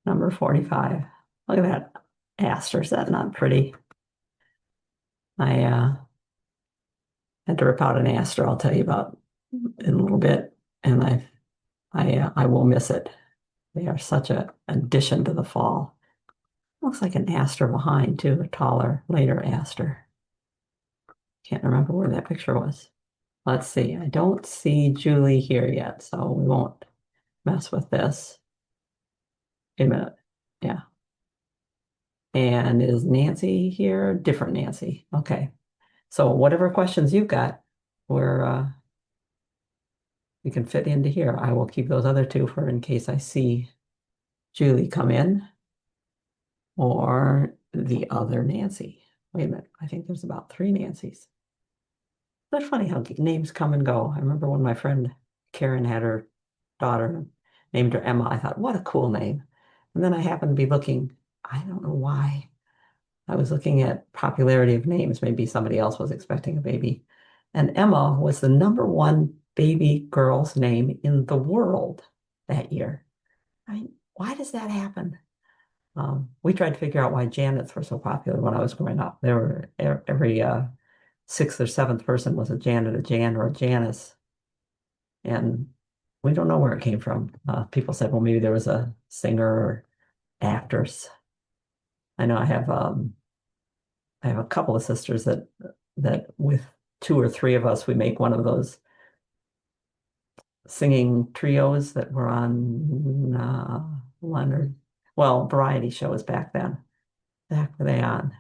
Number 45. Look at that aster. Is that not pretty? I had to rip out an aster I'll tell you about in a little bit. And I will miss it. They are such a addition to the fall. Looks like an aster behind too, a taller, later aster. Can't remember where that picture was. Let's see. I don't see Julie here yet, so we won't mess with this. Wait a minute. Yeah. And is Nancy here? Different Nancy. Okay. So whatever questions you've got, we're we can fit into here. I will keep those other two for in case I see Julie come in or the other Nancy. Wait a minute. I think there's about three Nancys. That's funny how names come and go. I remember when my friend Karen had her daughter, named her Emma. I thought, what a cool name. And then I happened to be looking, I don't know why. I was looking at popularity of names. Maybe somebody else was expecting a baby. And Emma was the number one baby girl's name in the world that year. I mean, why does that happen? We tried to figure out why Janets were so popular when I was growing up. There were every sixth or seventh person was a Janet, a Jan, or a Janice. And we don't know where it came from. People said, well, maybe there was a singer or actress. I know I have a couple of sisters that with two or three of us, we make one of those singing trios that were on Leonard, well, variety shows back then. Back were they on?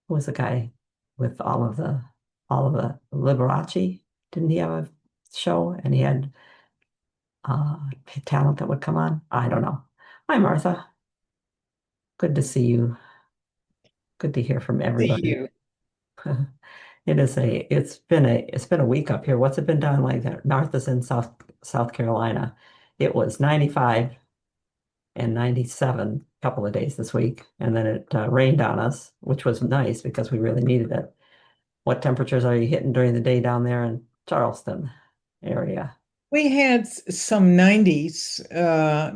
Who was the guy with all of the Liberace? Didn't he have a show and he had uh talent that would come on? I don't know. Hi, Martha. Good to see you. Good to hear from See everybody. you. It's been a week up here. What's it been down like that? Martha's in South Carolina. It was 95 and 97 a couple of days this week, and then it rained on us, which was nice because we really needed it. What temperatures are you hitting during the day down there in Charleston area? We had some 90s,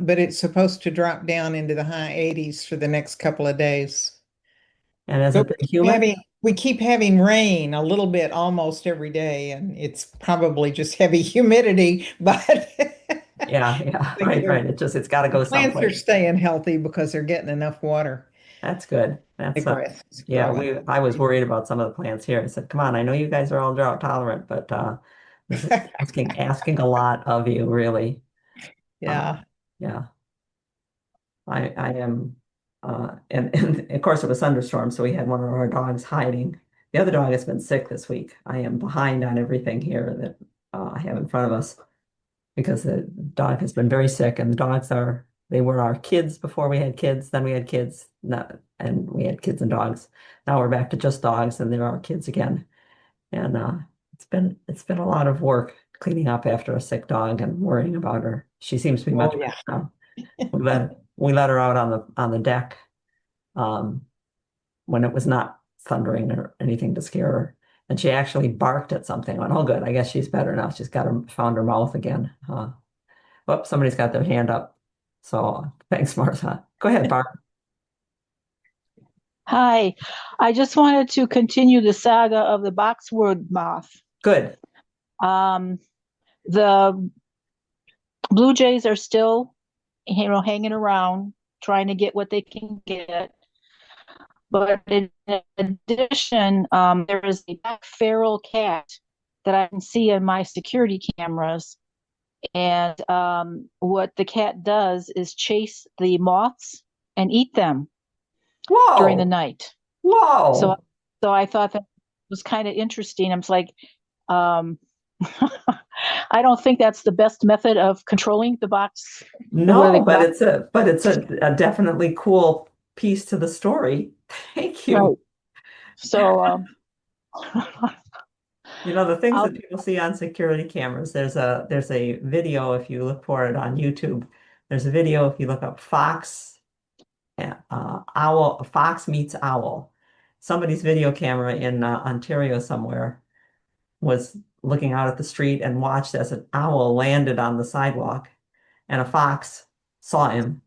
but it's supposed to drop down into the high 80s for the next couple of days. And has But it been humid? we keep having rain a little bit almost every day, and it's probably just heavy humidity, but Yeah, think right. It's got to the go plants are someplace. staying healthy because they're getting enough water. That's good. The That's grass is yeah, growing. I was worried about some of the plants here. I said, come on, I know you guys are all drought tolerant, but this is asking a lot of you, really. Uh, Yeah. yeah, I am and of course it was thunderstorm, so we had one of our dogs hiding. The other dog has been sick this week. I am behind on everything here that I have in front of us because the dog has been very sick, and the dogs are they were our kids before we had kids, then we had kids, not, and we had kids and dogs. Now we're back to just dogs, and they're our kids again. And it's been a lot of work cleaning up after a sick dog and worrying about her. She seems to be much Oh, better yeah. now. We let her out on the deck um, when it was not thundering or anything to scare her. And she actually barked at something. Went, oh, good. I guess she's better now. She's got her found her mouth again. Oh, somebody's got their hand up. So thanks, Martha. Go ahead, Barb. Hi, I just wanted to continue the saga of the boxwood moth. Good. Um, the Blue Jays are still, hanging around, trying to get what they can get. But in addition, there is a black feral cat that I can see in my security cameras. And what the cat does is chase the moths and eat them during the Whoa. night. So, Whoa. so I thought that was kind of interesting. I was like, um, I don't think that's the best method of controlling the box. What are No, they box? but it's a definitely cool piece to the story. Thank you. Right. So, You know, the things I'll that people see on security cameras, there's a video if you look for it on YouTube. There's a video if you look up Fox meets owl. Somebody's video camera in Ontario somewhere was looking out at the street and watched as an owl landed on the sidewalk and a fox saw him,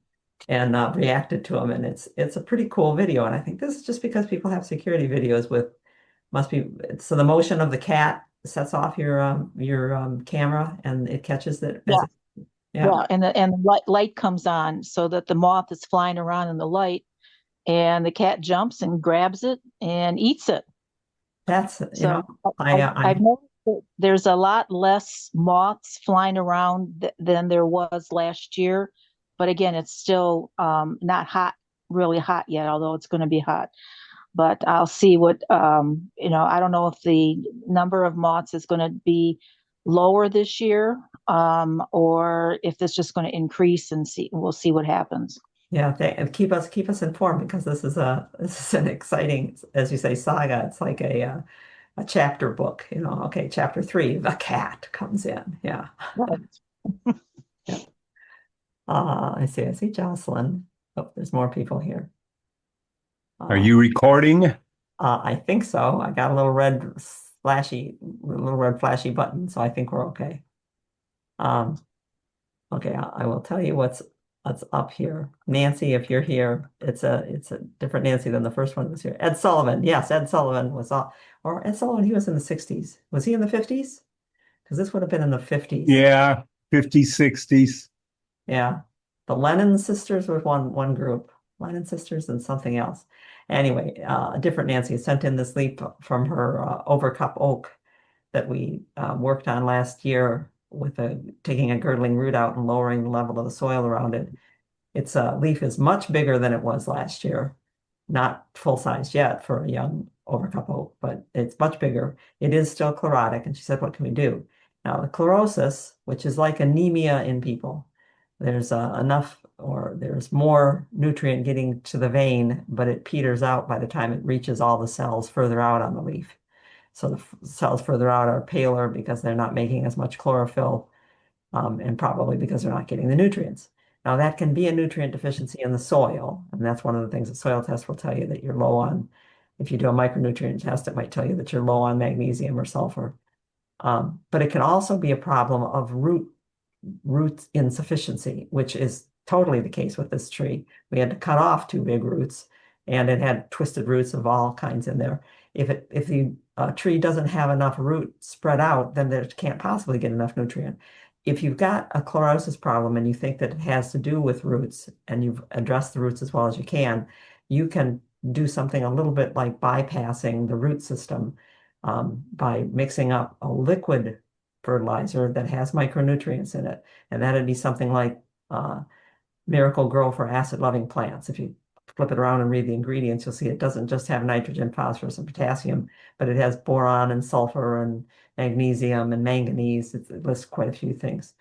and reacted to them. And it's a pretty cool video. And I think this is just because people have security videos with must be so the motion of the cat sets off your camera and it catches it as Yeah, it, yeah. yeah, and the light comes on so that the moth is flying around in the light, and the cat jumps and grabs it and eats it. That's So I I've noticed that there's a lot less moths flying around than there was last year. But again, it's still not hot, really hot yet, although it's going to be hot. But I'll see what, I don't know if the number of moths is going to be lower this year, or if it's just going to increase, and we'll see what happens. yeah, and keep us informed because this is an exciting, as you say, saga. It's like a chapter book, Okay, chapter 3, the cat comes in. Yeah. Right. Yeah. I see Jocelyn. Oh, there's more people here. Are Uh, you recording? I think so. I got a little red flashy button, so I think we're okay. Um, okay, I will tell you what's up here. Nancy, if you're here, it's a different Nancy than the first one that was here. Ed Sullivan, yes, Ed Sullivan was or Ed Sullivan, he was in the 60s. Was he in the 50s? Because this would have been in the 50s. Yeah, 50s, 60s. Yeah. The Lennon sisters was one group. Lennon sisters and something else. Anyway, a different Nancy sent in this leaf from her overcup oak that we worked on last year with taking a girdling root out and lowering the level of the soil around it. Its leaf is much bigger than it was last year. Not full size yet for a young overcup oak, but it's much bigger. It is still chlorotic, and she said, "What can we do?" Now, the chlorosis, which is like anemia in people, there's enough or there's more nutrient getting to the vein, but it peters out by the time it reaches all the cells further out on the leaf. So the cells further out are paler because they're not making as much chlorophyll, and probably because they're not getting the nutrients. Now, that can be a nutrient deficiency in the soil, and that's one of the things that soil tests will tell you that you're low on. If you do a micronutrient test, it might tell you that you're low on magnesium or sulfur. But it can also be a problem of root insufficiency, which is totally the case with this tree. We had to cut off two big roots, and it had twisted roots of all kinds in there. If the tree doesn't have enough root spread out, then it can't possibly get enough nutrient. If you've got a chlorosis problem and you think that it has to do with roots, and you've addressed the roots as well as you can do something a little bit like bypassing the root system, by mixing up a liquid fertilizer that has micronutrients in it. And that'd be something like Miracle Grow for acid-loving plants. If you flip it around and read the ingredients, you'll see it doesn't just have nitrogen, phosphorus, and potassium, but it has boron and sulfur and magnesium and manganese. It lists quite a few things.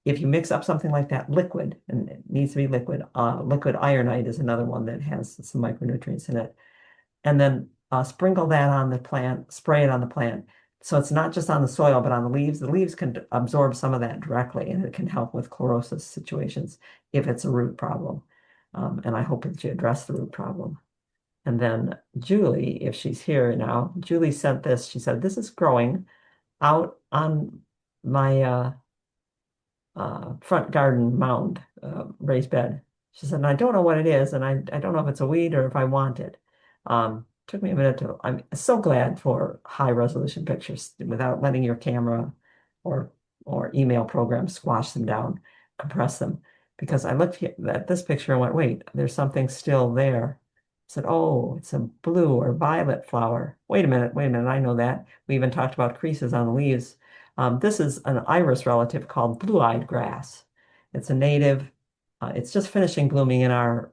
If you mix up something like that liquid, and it needs to be liquid, liquid ironite is another one that has some micronutrients in it, and then sprinkle that on the plant, spray it on the plant. So it's not just on the soil, but on the leaves. The leaves can absorb some of that directly, and it can help with chlorosis situations if it's a root problem. And I hope that you address the root problem. And then Julie, if she's here now, Julie sent this. She said, "This is growing out on my front garden mound, raised bed." She said, "And I don't know what it is, and I don't know if it's a weed or if I want it." Took me a minute I'm so glad for high resolution pictures without letting your camera or email program squash them down, compress them. Because I looked at this picture and went, wait, there's something still there. I said, oh, it's a blue or violet flower. Wait a minute, I know that. We even talked about creases on the leaves. This is an iris relative called blue-eyed grass. It's a native. It's just finishing blooming in our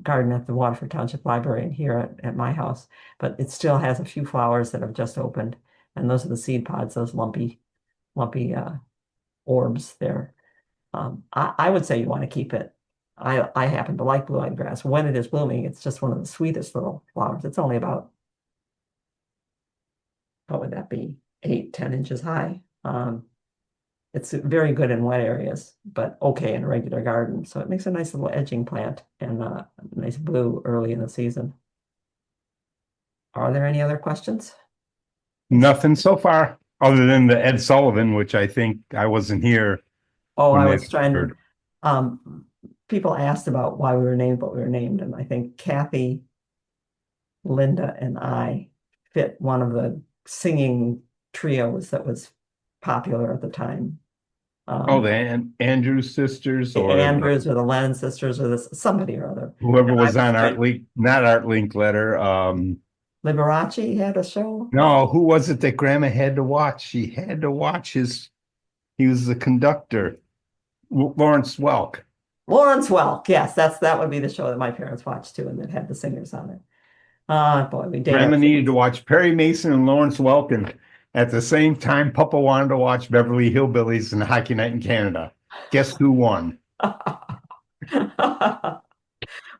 garden at the Waterford Township Library and here at my house, but it still has a few flowers that have just opened, and those are the seed pods, those lumpy orbs there. I would say you want to keep it. I happen to like blue-eyed grass. When it is blooming, it's just one of the sweetest little flowers. It's only about, what would that be, 8-10 inches high. It's very good in wet areas, but okay in a regular garden. So it makes a nice little edging plant and a nice blue early in the season. Are there any other questions? Nothing so far, other than the Ed Sullivan, which I think I wasn't here Oh, when I that was trying to, occurred. um, people asked about why we were named what we were named, and I think Kathy, Linda, and I fit one of the singing trios that was popular at the time. Oh, the Andrews sisters The or Andrews or the Lennon sisters or this somebody or other. whoever And I was was on trying, Not Art Linkletter. Liberace had a show. No, who was it that Grandma had to watch? She had to watch he was the conductor, Lawrence Welk. Lawrence Welk, yes, that would be the show that my parents watched too, and that had the singers on it. Boy, we date Grandma needed to ourselves. watch Perry Mason and Lawrence Welk, and at the same time, Papa wanted to watch Beverly Hillbillies and Hockey Night in Canada. Guess who won?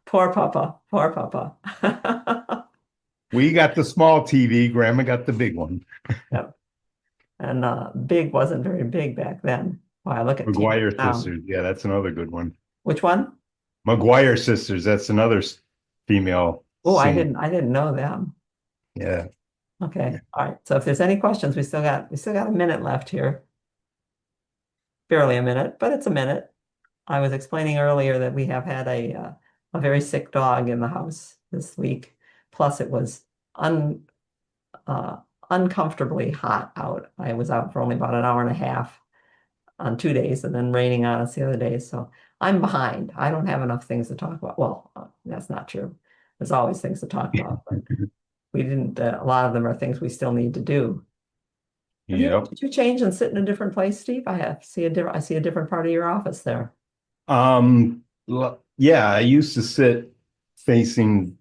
Poor Papa, poor Papa. We got the small TV, Grandma got the big one. Yep. And big wasn't very big back then. Why I look at TV McGuire now. sisters. Yeah, that's another good one. Which one? McGuire sisters. That's another female Oh, singer. I didn't know them. Yeah. Okay. All right. So if there's any questions, we still got a minute left here. Barely a minute, but it's a minute. I was explaining earlier that we have had a very sick dog in the house this week. Plus, it was uh, uncomfortably hot out. I was out for only about an hour and a half on 2 days, and then raining on us the other days. So I'm behind. I don't have enough things to talk about. Well, that's not true. There's always things to talk about, but we didn't. A lot of them are things we still need to do. Yep. Did you change and sit in a different place, Steve? I see a different part of your office there. Yeah, I used to sit facing,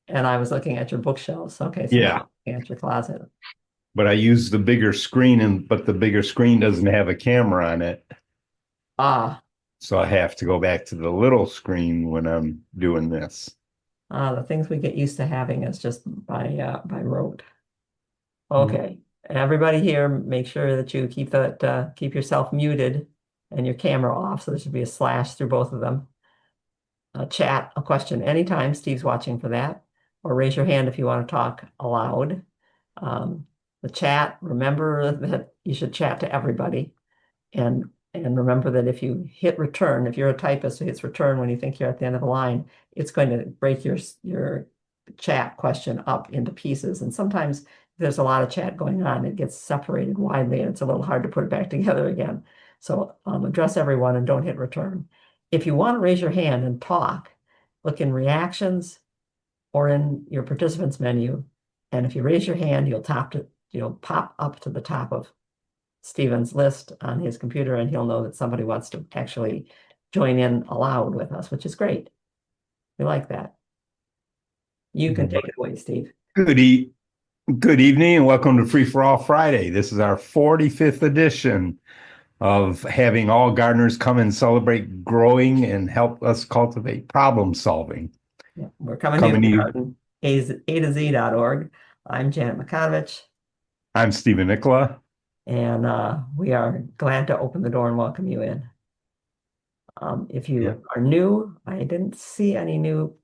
And I was looking at your bookshelves. Okay, so yeah, at your closet. but I use the bigger screen, but the bigger screen doesn't have a camera on it. Ah, So I have to go back to the little screen when I'm doing this. the things we get used to having is just by rote. Okay, everybody here, make sure that you keep yourself muted and your camera off. So there should be a slash through both of them. Chat a question anytime. Steve's watching for that. Or raise your hand if you want to talk aloud. The chat, remember that you should chat to everybody. And remember that if you hit return, if you're a typist who hits return when you think you're at the end of the line, it's going to break your chat question up into pieces. And sometimes if there's a lot of chat going on, it gets separated widely and it's a little hard to put it back together again. So address everyone and don't hit return. If you want to raise your hand and talk, look in reactions or in your participants menu. And if you raise your hand, you'll pop up to the top of Stephen's list on his computer, and he'll know that somebody wants to actually join in aloud with us, which is great. We like that. You can take it away, Steve. Good evening and welcome to Free4All Friday. This is our 45th edition of having all gardeners come and celebrate growing and help us cultivate problem solving. Yeah, we're coming to you from A-to-Z.org. I'm Janet Makanovich. I'm Stephen Nicola. And we are glad to open the door and welcome you in. If you are new, I didn't see any new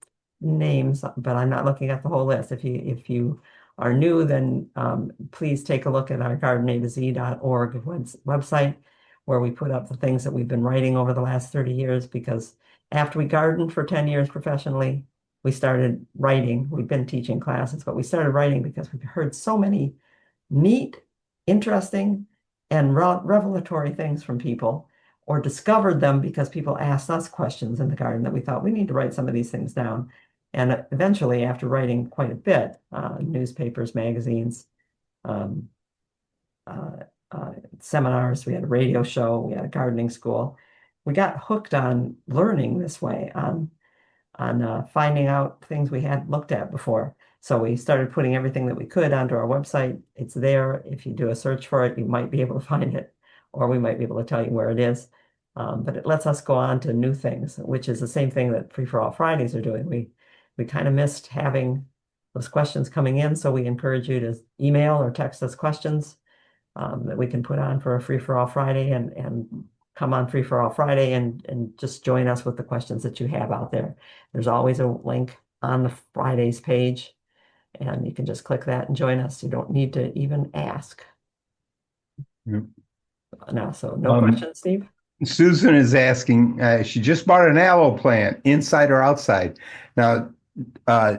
names, but I'm not looking at the whole list. If you are new, then please take a look at our gardenatozz.org website, where we put up the things that we've been writing over the last 30 years, because after we gardened for 10 years professionally, we started writing. We've been teaching classes, but we started writing because we've heard so many neat, interesting, and revelatory things from people, or discovered them because people asked us questions in the garden that we thought we need to write some of these things down. And eventually, after writing quite a bit, newspapers, magazines, seminars, we had a radio show, we had a gardening school. We got hooked on learning this way, on finding out things we hadn't looked at before. So we started putting everything that we could onto our website. It's there. If you do a search for it, you might be able to find it, or we might be able to tell you where it is. But it lets us go on to new things, which is the same thing that Free4All Fridays are doing. We kind of missed having those questions coming in, so we encourage you to email or text us questions that we can put on for a Free4All Friday, and come on Free4All Friday and just join us with the questions that you have out there. There's always a link on the Fridays page, and you can just click that and join us. You don't need to even ask. Yep. No, so no questions, Steve? Susan is asking, she just bought an aloe plant, inside or outside. Now, uh,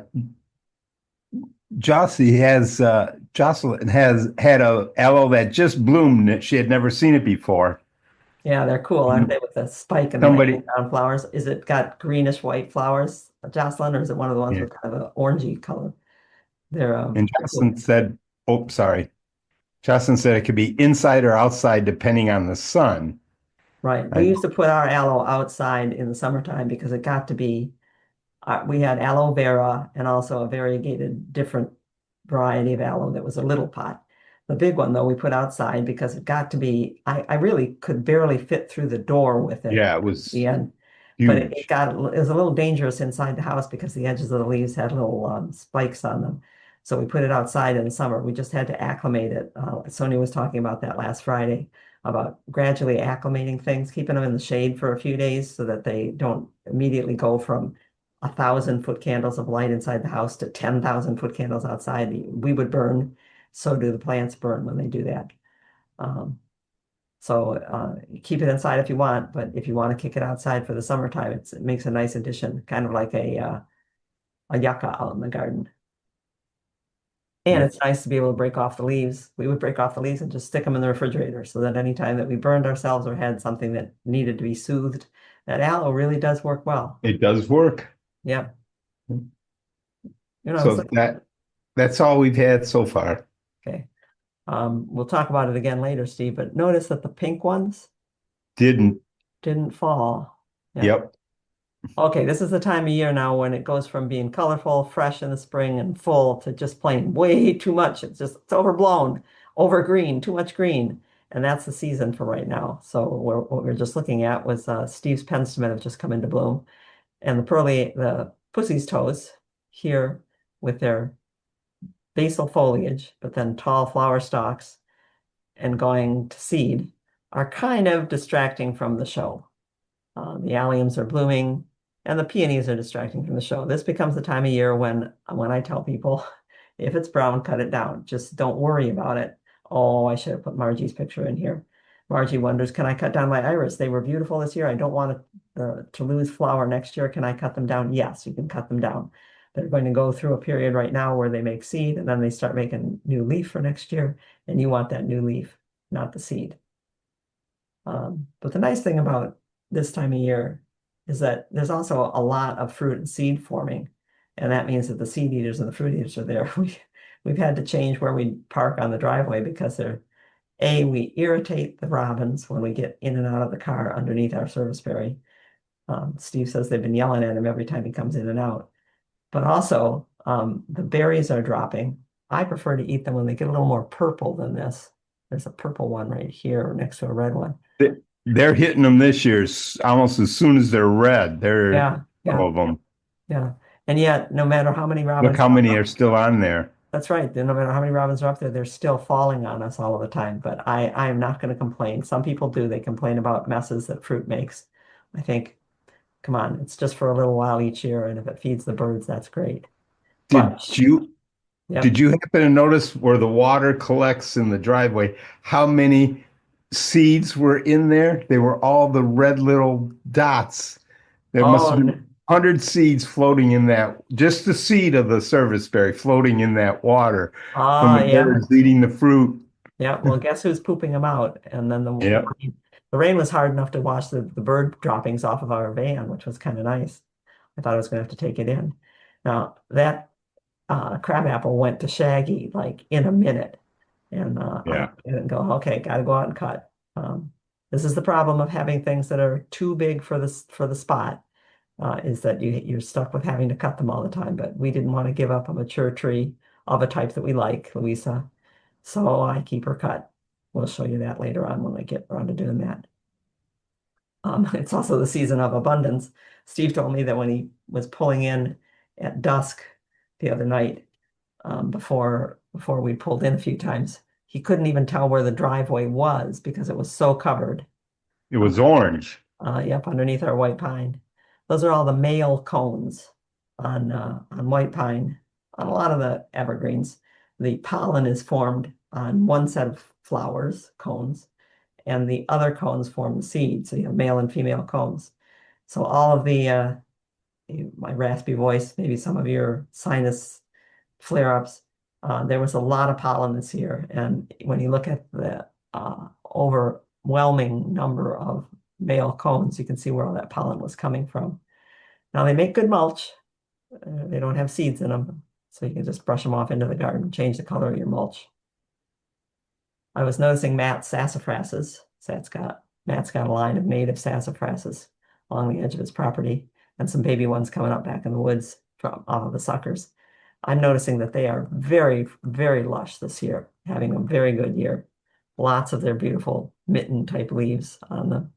Jocelyn has had a aloe that just bloomed that she had never seen it before. Yeah, they're cool, aren't they? With the spike and the hanging Somebody, down flowers. Is it got greenish white flowers, Jocelyn, or is it one of the ones yeah. with kind of an orangey color? They're And they're cool. Jocelyn said, oh, sorry. Jocelyn said it could be inside or outside depending on the sun. Right. We I, used to put our aloe outside in the summertime because it got to be we had aloe vera and also a variegated different variety of aloe that was a little pot. The big one, though, we put outside because it got to be, I really could barely fit through the door with it yeah, it at was the end. But huge. it was a little dangerous inside the house because the edges of the leaves had little spikes on them. So we put it outside in the summer. We just had to acclimate it. Sonia was talking about that last Friday, about gradually acclimating things, keeping them in the shade for a few days so that they don't immediately go from 1,000-foot candles of light inside the house to 10,000-foot candles outside. We would burn. So do the plants burn when they do that. Um, so keep it inside if you want, but if you want to kick it outside for the summertime, it makes a nice addition, kind of like a yucca out in the garden. And Yeah. it's nice to be able to break off the leaves. We would break off the leaves and just stick them in the refrigerator so that anytime that we burned ourselves or had something that needed to be soothed, that aloe really does work well. It does work. Yeah. I was So looking. that's all we've had so far. Okay. We'll talk about it again later, Steve, but notice that the pink ones Didn't. didn't fall. Yeah. Yep. Okay, this is the time of year now when it goes from being colorful, fresh in the spring and full to just plain way too much. It's overblown, over green, too much green. And that's the season for right now. So what we're just looking at was Steve's penstemon have just come into bloom. And the pussy's toes here with their basal foliage, but then tall flower stalks and going to seed are kind of distracting from the show. The alliums are blooming and the peonies are distracting from the show. This becomes the time of year when I tell people, if it's brown, cut it down. Just don't worry about it. Oh, I should have put Margie's picture in here. Margie wonders, can I cut down my iris? They were beautiful this year. I don't want to lose flower next year. Can I cut them down? Yes, you can cut them down. They're going to go through a period right now where they make seed and then they start making new leaf for next year. And you want that new leaf, not the seed. But the nice thing about this time of year is that there's also a lot of fruit and seed forming. And that means that the seed eaters and the fruit eaters are there. We've had to change where we park on the driveway because we irritate the robins when we get in and out of the car underneath our service berry. Steve says they've been yelling at him every time he comes in and out. But also, the berries are dropping. I prefer to eat them when they get a little more purple than this. There's a purple one right here next to a red one. They're hitting them this year almost as soon as they're red. Yeah, Some yeah, of them. yeah. And yet, no matter how many Look robins how are many are up, still on there. that's right. No matter how many robins are up there, they're still falling on us all of the time. But I am not going to complain. Some people do. They complain about messes that fruit makes. I think, come on, it's just for a little while each year, and if it feeds the birds, that's great. But Did you yep. did you happen to notice where the water collects in the driveway, how many seeds were in there? They were all the red little dots. There must Oh, have been 100 seeds floating in that, just the seed of the serviceberry floating in that water from the yeah. birds eating the fruit. Yeah, well, guess who's pooping them out? And then Yep. the rain was hard enough to wash the bird droppings off of our van, which was kind of nice. I thought I was going to have to take it in. Now, that crabapple went to Shaggy like in a minute. And I Yeah. didn't go, okay, got to go out and cut. This is the problem of having things that are too big for the spot, is that you're stuck with having to cut them all the time. But we didn't want to give up a mature tree of a type that we like, Louisa. So I keep her cut. We'll show you that later on when I get around to doing that. It's also the season of abundance. Steve told me that when he was pulling in at dusk the other night, before we pulled in a few times, he couldn't even tell where the driveway was because it was so covered. It was orange. Yep, underneath our white pine. Those are all the male cones on white pine. On a lot of the evergreens, the pollen is formed on one set of flowers, cones, and the other cones form the seed. So you have male and female cones. So all of my raspy voice, maybe some of your sinus flare-ups, there was a lot of pollen this year. And when you look at the overwhelming number of male cones, you can see where all that pollen was coming from. Now they make good mulch. They don't have seeds in them, so you can just brush them off into the garden, change the color of your mulch. I was noticing Matt's sassafrasses. Matt's got a line of native sassafrasses along the edge of his property, and some baby ones coming up back in the woods from off of the suckers. I'm noticing that they are very, very lush this year, having a very good year. Lots of their beautiful mitten type leaves on them.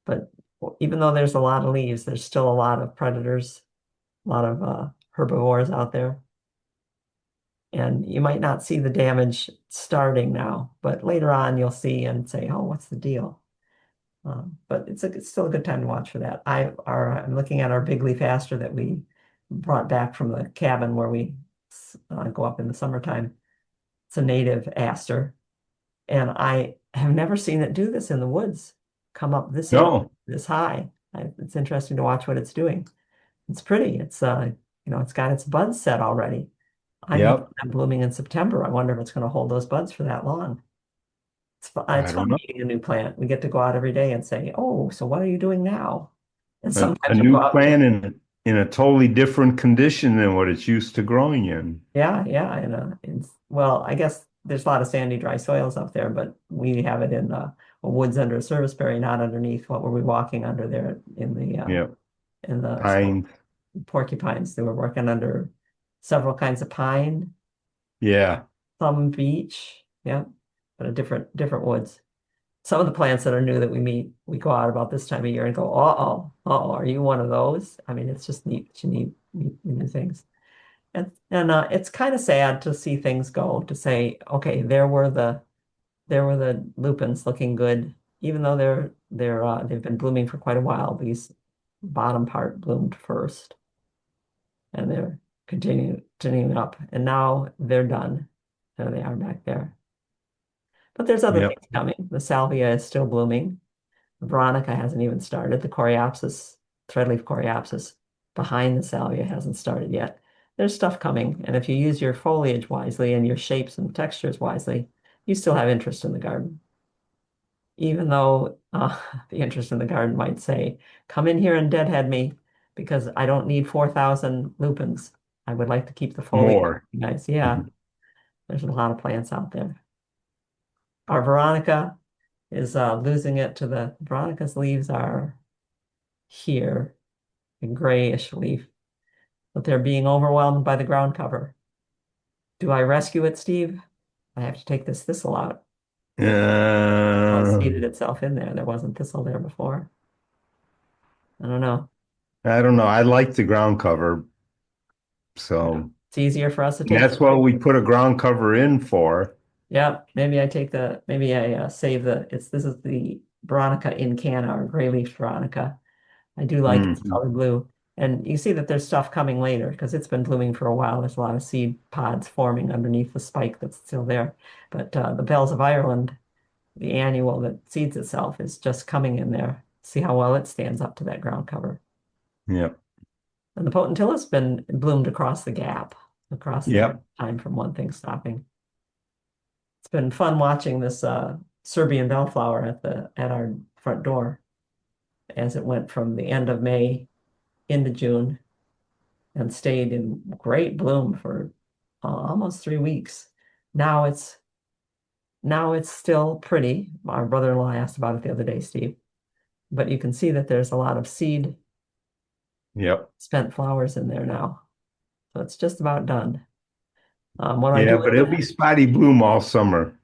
But even though there's a lot of leaves, there's still a lot of predators, a lot of herbivores out there. And you might not see the damage starting now, but later on you'll see and say, oh, what's the deal? But it's still a good time to watch for that. I'm looking at our big leaf aster that we brought back from the cabin where we go up in the summertime. It's a native aster. And I have never seen it do this in the woods, come up this high. It's interesting to watch what it's doing. It's pretty. It's got its buds set already. I'm blooming in September. I wonder if it's going to hold those buds for that long. It's fun meeting a new plant. We get to go out every day and say, "Oh, so what are you doing now?" And sometimes a new plant in a totally different condition than what it's used to growing in. Yeah. Well, I guess there's a lot of sandy, dry soils up there, but we have it in woods under a serviceberry, not underneath what were we walking under there in the pine porcupines. They were working under several kinds of pine. Yeah. Some beech. Yeah. But a different woods. Some of the plants that are new that we meet, we go out about this time of year and go, are you one of those? I mean, it's just neat that you need new things. And it's kind of sad to see things go, to say, okay, there were the lupins looking good, even though they've been blooming for quite a while. These bottom part bloomed first, and they're continuing up, and now they're done. There they are back there. But there's other things coming. The salvia is still blooming. The veronica hasn't even started. The coreopsis, threadleaf coreopsis, behind the salvia hasn't started yet. There's stuff coming, and if you use your foliage wisely and your shapes and textures wisely, you still have interest in the garden. Even though the interest in the garden might say, come in here and deadhead me because I don't need 4,000 lupins. I would like to keep the foliage. More. Nice. Yeah. There's a lot of plants out there. Our veronica is losing it to the veronica's leaves are here, a grayish leaf, but they're being overwhelmed by the ground cover. Do I rescue it, Steve? I have to take this thistle out. It seeded itself in there. There wasn't thistle there before. I don't know. I like the ground cover. So it's easier for us to take. That's what we put a ground cover in for. Yeah, maybe I save this is the veronica incana or gray leaf veronica. I do like its color blue. And you see that there's stuff coming later because it's been blooming for a while. There's a lot of seed pods forming underneath the spike that's still there. But the Bells of Ireland, the annual that seeds itself, is just coming in there. See how well it stands up to that ground cover. Yep. And the potentilla's been bloomed across the gap, time from one thing stopping. It's been fun watching this Serbian bellflower at our front door as it went from the end of May into June and stayed in great bloom for almost 3 weeks. Now it's still pretty. Our brother-in-law asked about it the other day, Steve. But you can see that there's a lot of seed spent flowers in there now. So it's just about done. What do I do with but it'll be spotty bloom all summer.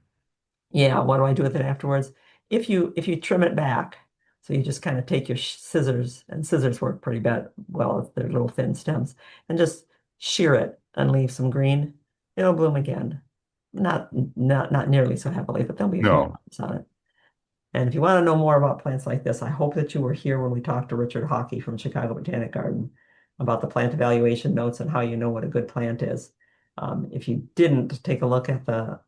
Yeah, what do I do with it afterwards? If you trim it back, so you just kind of take your scissors, and scissors work pretty well with their little thin stems, and just shear it and leave some green, it'll bloom again. Not nearly so heavily, but there'll be a few flowers on it. And if you want to know more about plants like this, I hope that you were here when we talked to Richard Hockey from Chicago Botanic Garden about the plant evaluation notes and how you know what a good plant is. If you didn't, take a look at the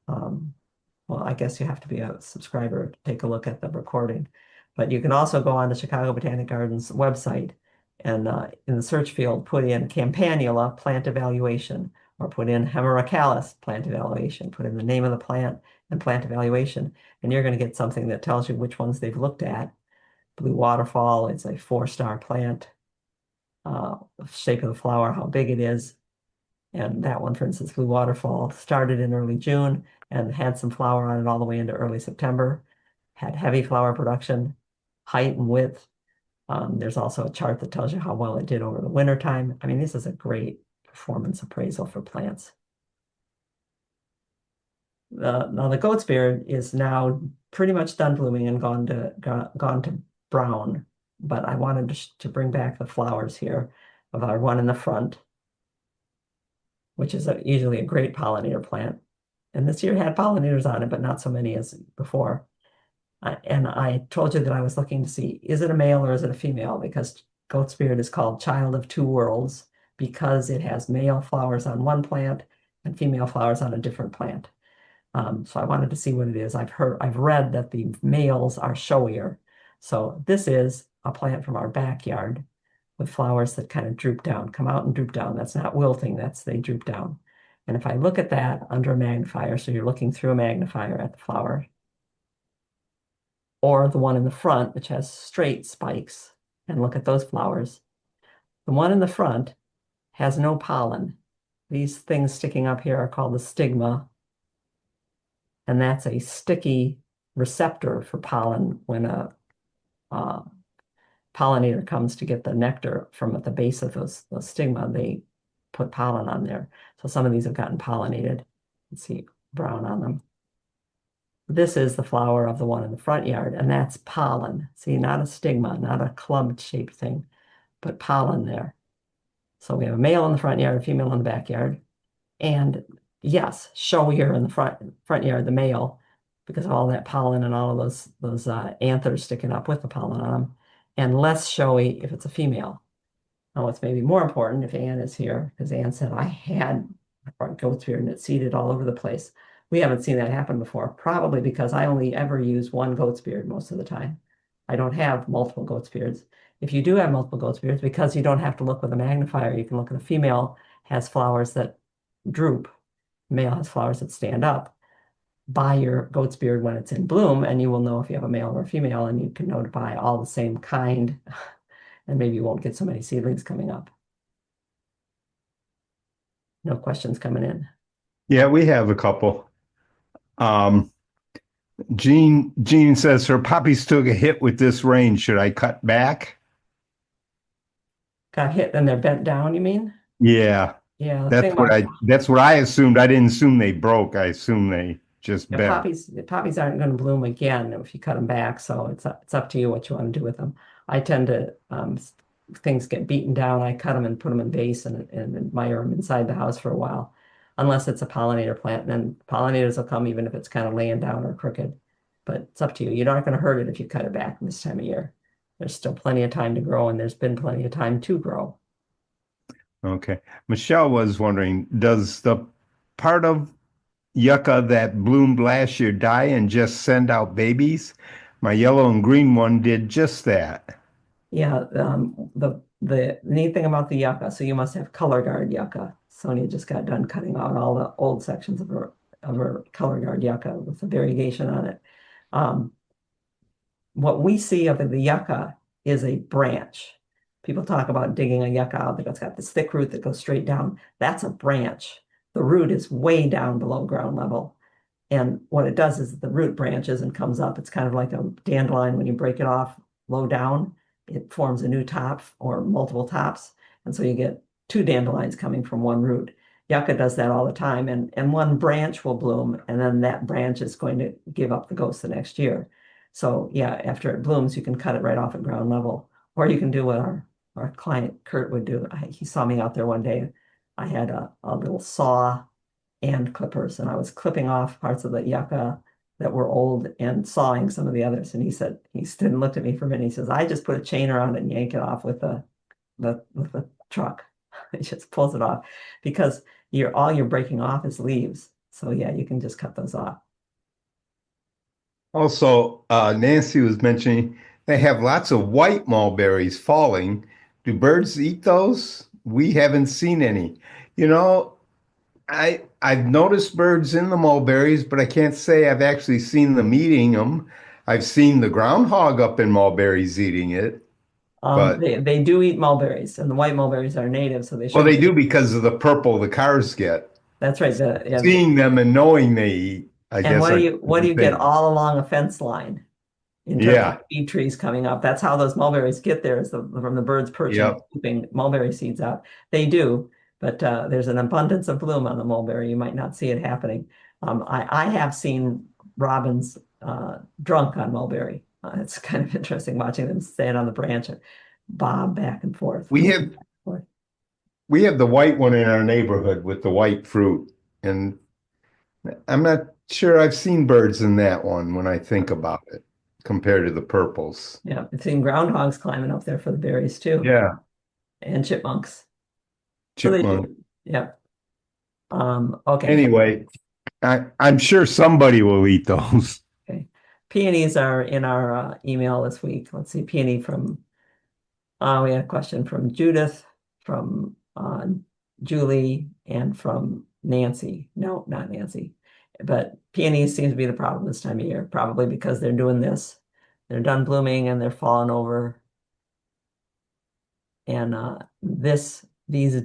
well, I guess you have to be a subscriber to take a look at the recording. But you can also go on the Chicago Botanic Gardens website and in the search field, put in Campanula plant evaluation or put in Hemerocallis plant evaluation, put in the name of the plant and plant evaluation, and you're going to get something that tells you which ones they've looked at. Blue Waterfall, it's a 4-star plant. Shape of the flower, how big it is. And that one, for instance, Blue Waterfall, started in early June and had some flower on it all the way into early September. Had heavy flower production, height and width. There's also a chart that tells you how well it did over the winter time. I mean, this is a great performance appraisal for plants. Now the goat's beard is now pretty much done blooming and gone to brown, but I wanted to bring back the flowers here of our one in the front, which is usually a great pollinator plant. And this year had pollinators on it, but not so many as before. And I told you that I was looking to see, is it a male or is it a female? Because goat's beard is called child of two worlds because it has male flowers on one plant and female flowers on a different plant. So I wanted to see what it is. I've read that the males are showier. So this is a plant from our backyard with flowers that kind of droop down, come out and droop down. That's not wilting, they droop down. And if I look at that under a magnifier, so you're looking through a magnifier at the flower, or the one in the front, which has straight spikes, and look at those flowers. The one in the front has no pollen. These things sticking up here are called the stigma, and that's a sticky receptor for pollen. When a pollinator comes to get the nectar from at the base of those stigma, they put pollen on there. So some of these have gotten pollinated. Let's see, brown on them. This is the flower of the one in the front yard, and that's pollen. See, not a stigma, not a clubbed shaped thing, but pollen there. So we have a male in the front yard, a female in the backyard. And yes, showier in the front yard, the male, because of all that pollen and all of those anthers sticking up with the pollen on them, and less showy if it's a female. Now, what's maybe more important if Anne is here, because Anne said I had a front goat's beard and it's seeded all over the place. We haven't seen that happen before, probably because I only ever use one goat's beard most of the time. I don't have multiple goat's beards. If you do have multiple goat's beards, because you don't have to look with a magnifier, you can look at the female has flowers that droop, male has flowers that stand up. Buy your goat's beard when it's in bloom, and you will know if you have a male or a female, and you can know to buy all the same kind, and maybe you won't get so many seedlings coming up. No questions coming in. Yeah, we have a couple. Jean says her poppies took a hit with this rain. Should I cut back? Got hit and they're bent down, you mean? Yeah, Yeah, the that's thing what about that's what I assumed. I didn't assume they broke. I assumed they just bent. the poppies aren't going to bloom again if you cut them back. So it's up to you what you want to do with them. I tend to things get beaten down. I cut them and put them in vase and admire them inside the house for a while, unless it's a pollinator plant. And then pollinators will come even if it's kind of laying down or crooked. But it's up to you. You're not going to hurt it if you cut it back this time of year. There's still plenty of time to grow, and there's been plenty of time to grow. Okay. Michelle was wondering, does the part of yucca that bloomed last year die and just send out babies? My yellow and green one did just that. Yeah, the neat thing about the yucca, so you must have color guard yucca. Sonia just got done cutting out all the old sections of her color guard yucca with the variegation on it. What we see of the yucca is a branch. People talk about digging a yucca out that's got this thick root that goes straight down. That's a branch. The root is way down below ground level. And what it does is the root branches and comes up. It's kind of like a dandelion when you break it off low down. It forms a new top or multiple tops. And so you get two dandelions coming from one root. Yucca does that all the time. And one branch will bloom, and then that branch is going to give up the ghost the next year. So yeah, after it blooms, you can cut it right off at ground level. Or you can do what our client Kurt would do. He saw me out there one day. I had a little saw and clippers, and I was clipping off parts of the yucca that were old and sawing some of the others. And he said, he stood and looked at me for a minute. He says, I just put a chain around it and yank it off with the truck. It just pulls it off because all you're breaking off is leaves. So yeah, you can just cut those off. Also, Nancy was mentioning they have lots of white mulberries falling. Do birds eat those? We haven't seen any. You know, I've noticed birds in the mulberries, but I can't say I've actually seen them eating them. I've seen the groundhog up in mulberries eating it, but They do eat mulberries, and the white mulberries are native, so they well, shouldn't they be. do because of the purple the cars get. That's right. Seeing them and knowing they eat, I And guess are two what do you different get things. all along a fence line in terms of Yeah. feed trees coming up? That's how those mulberries get there, is from the birds perching, Yep. pooping mulberry seeds out. They do, but there's an abundance of bloom on the mulberry. You might not see it happening. I have seen robins drunk on mulberry. It's kind of interesting watching them stand on the branch and bob back and forth, We moving have back and forth. we have the white one in our neighborhood with the white fruit, and I'm not sure I've seen birds in that one when I think about it compared to the purples. Yeah, I've seen groundhogs climbing up there for the berries too, Yeah, and chipmunks. So they chipmunk. do. Yeah. Okay. Anyway, I'm sure somebody will eat those. Okay. Peonies are in our email this week. Let's see, peony from, we had a question from Judith, from Julie, and from Nancy. No, not Nancy. But peonies seems to be the problem this time of year, probably because they're doing this. They're done blooming and they're falling over. And these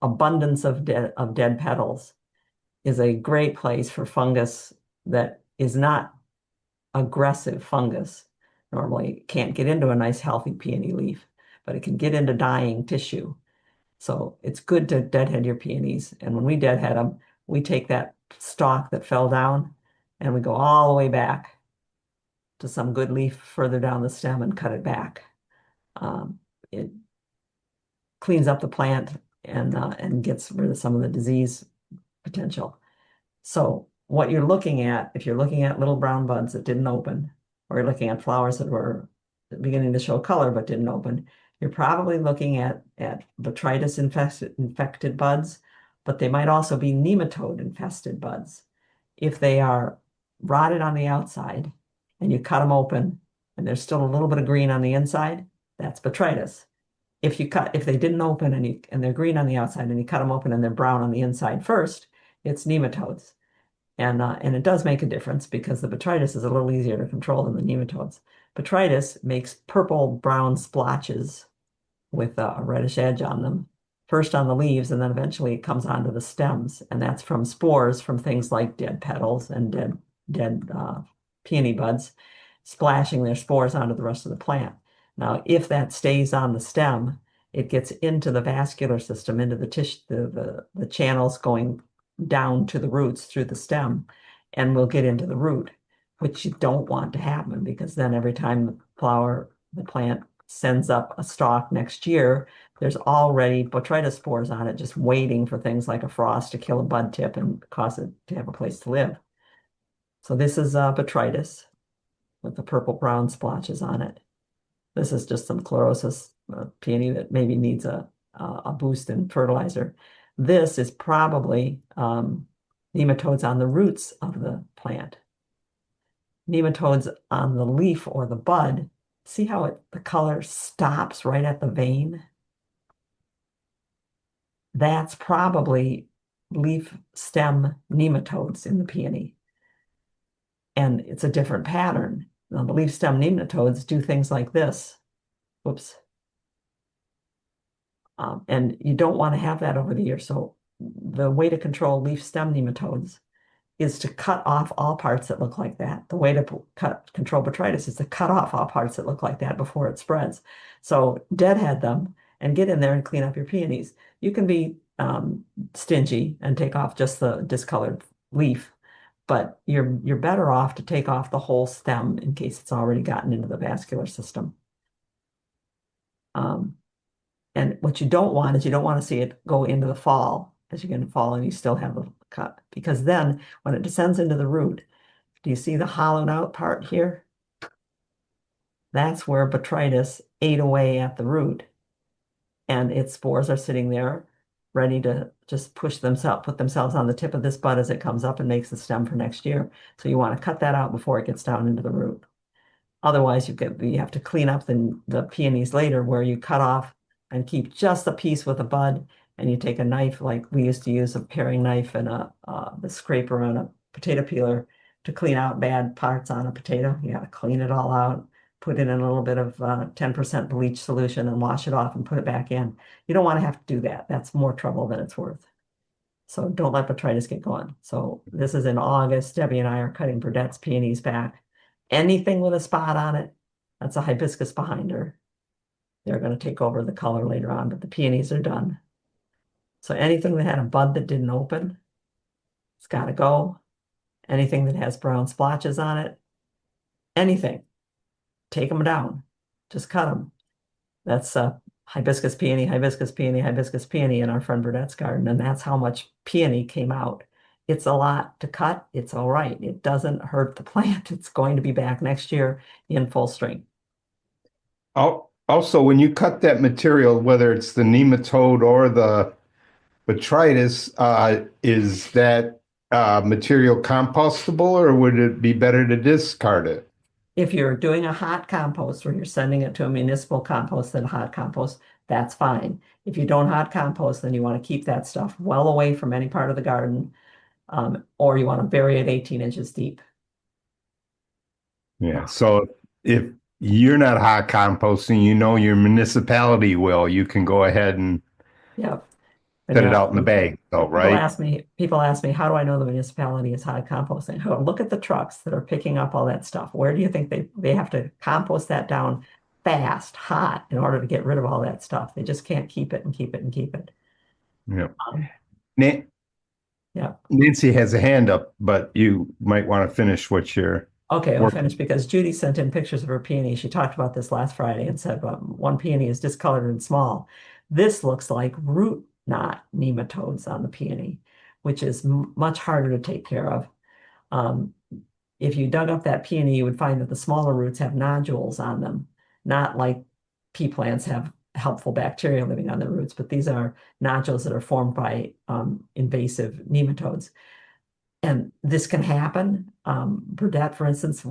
abundance of dead petals is a great place for fungus that is not aggressive fungus. Normally can't get into a nice healthy peony leaf, but it can get into dying tissue. So it's good to deadhead your peonies. And when we deadhead them, we take that stalk that fell down and we go all the way back to some good leaf further down the stem and cut it back. It cleans up the plant and gets rid of some of the disease potential. So what you're looking at, if you're looking at little brown buds that didn't open, or you're looking at flowers that were beginning to show color but didn't open, you're probably looking at botrytis infected buds, but they might also be nematode infested buds. If they are rotted on the outside and you cut them open and there's still a little bit of green on the inside, that's botrytis. If they didn't open and they're green on the outside and you cut them open and they're brown on the inside first, it's nematodes. And it does make a difference because the botrytis is a little easier to control than the nematodes. Botrytis makes purple brown splotches with a reddish edge on them, first on the leaves, and then eventually it comes onto the stems. And that's from spores from things like dead petals and dead peony buds splashing their spores onto the rest of the plant. Now, if that stays on the stem, it gets into the vascular system, into the tissue, the channels going down to the roots through the stem, and will get into the root, which you don't want to happen because then every time the plant sends up a stalk next year, there's already botrytis spores on it, just waiting for things like a frost to kill a bud tip and cause it to have a place to live. So this is botrytis with the purple brown splotches on it. This is just some chlorosis peony that maybe needs a boost in fertilizer. This is probably nematodes on the roots of the plant. Nematodes on the leaf or the bud. See how the color stops right at the vein? That's probably leaf stem nematodes in the peony. And it's a different pattern. Now, the leaf stem nematodes do things like this. Whoops. And you don't want to have that over the year. So the way to control leaf stem nematodes is to cut off all parts that look like that. The way to control botrytis is to cut off all parts that look like that before it spreads. So deadhead them and get in there and clean up your peonies. You can be stingy and take off just the discolored leaf, but you're better off to take off the whole stem in case it's already gotten into the vascular system. And what you don't want is you don't want to see it go into the fall as you're going to fall and you still have a cut. Because then when it descends into the root, do you see the hollowed out part here? That's where botrytis ate away at the root. And its spores are sitting there ready to just put themselves on the tip of this bud as it comes up and makes the stem for next year. So you want to cut that out before it gets down into the root. Otherwise, you have to clean up the peonies later where you cut off and keep just the piece with a bud, and you take a knife like we used to use, a paring knife and the scraper and a potato peeler to clean out bad parts on a potato. You got to clean it all out, put it in a little bit of 10% bleach solution and wash it off and put it back in. You don't want to have to do that. That's more trouble than it's worth. So don't let botrytis get going. So this is in August. Debbie and I are cutting Burdett's peonies back. Anything with a spot on it, that's a hibiscus behind her. They're going to take over the color later on, but the peonies are done. So anything that had a bud that didn't open, it's got to go. Anything that has brown splotches on it, anything, take them down. Just cut them. That's hibiscus peony, hibiscus peony, hibiscus peony in our friend Burdett's garden, and that's how much peony came out. It's a lot to cut. It's all right. It doesn't hurt the plant. It's going to be back next year in full strength. Also, when you cut that material, whether it's the nematode or the botrytis, is that material compostable, or would it be better to discard it? If you're doing a hot compost or you're sending it to a municipal compost and hot compost, that's fine. If you don't hot compost, then you want to keep that stuff well away from any part of the garden. Or you want to bury it 18 inches deep. Yeah. So if you're not hot composting, your municipality will, you can go ahead and Yeah. set it out in the bag, though, right? People ask me, how do I know the municipality is hot composting? I go, look at the trucks that are picking up all that stuff. Where do you think they have to compost that down fast, hot, in order to get rid of all that stuff? They just can't keep it and keep it and keep it. Yeah. Um, yeah. Nancy has a hand up, but you might want to finish what you're Okay, I'll finish because Judy sent in pictures of her peony. She talked about this last Friday and said one peony is discolored and small. This looks like root knot nematodes on the peony, which is much harder to take care of. If you dug up that peony, you would find that the smaller roots have nodules on them, not like pea plants have helpful bacteria living on the roots, but these are nodules that are formed by invasive nematodes. And this can happen. Burdette, for instance,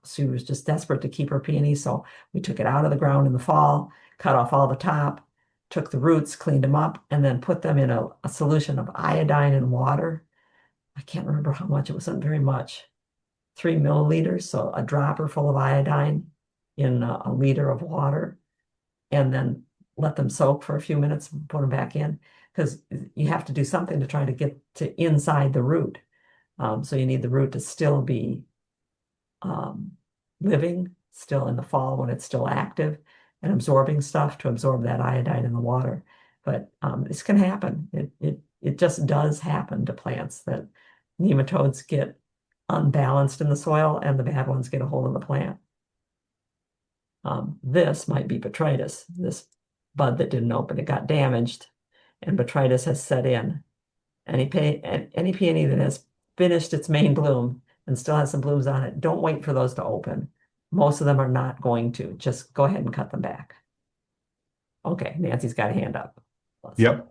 she was just desperate to keep her peony, so we took it out of the ground in the fall, cut off all the top, took the roots, cleaned them up, and then put them in a solution of iodine and water. I can't remember how much. It wasn't very much. 3 milliliters, so a dropper full of iodine in a liter of water, and then let them soak for a few minutes and put them back in, because you have to do something to try to get to inside the root. So you need the root to still be living, still in the fall when it's still active and absorbing stuff to absorb that iodine in the water. But this can happen. It just does happen to plants that nematodes get unbalanced in the soil and the bad ones get a hold of the plant. This might be botrytis, this bud that didn't open. It got damaged and botrytis has set in. Any peony that has finished its main bloom and still has some blooms on it, don't wait for those to open. Most of them are not going to. Just go ahead and cut them back. Okay, Nancy's got a hand up. Yep.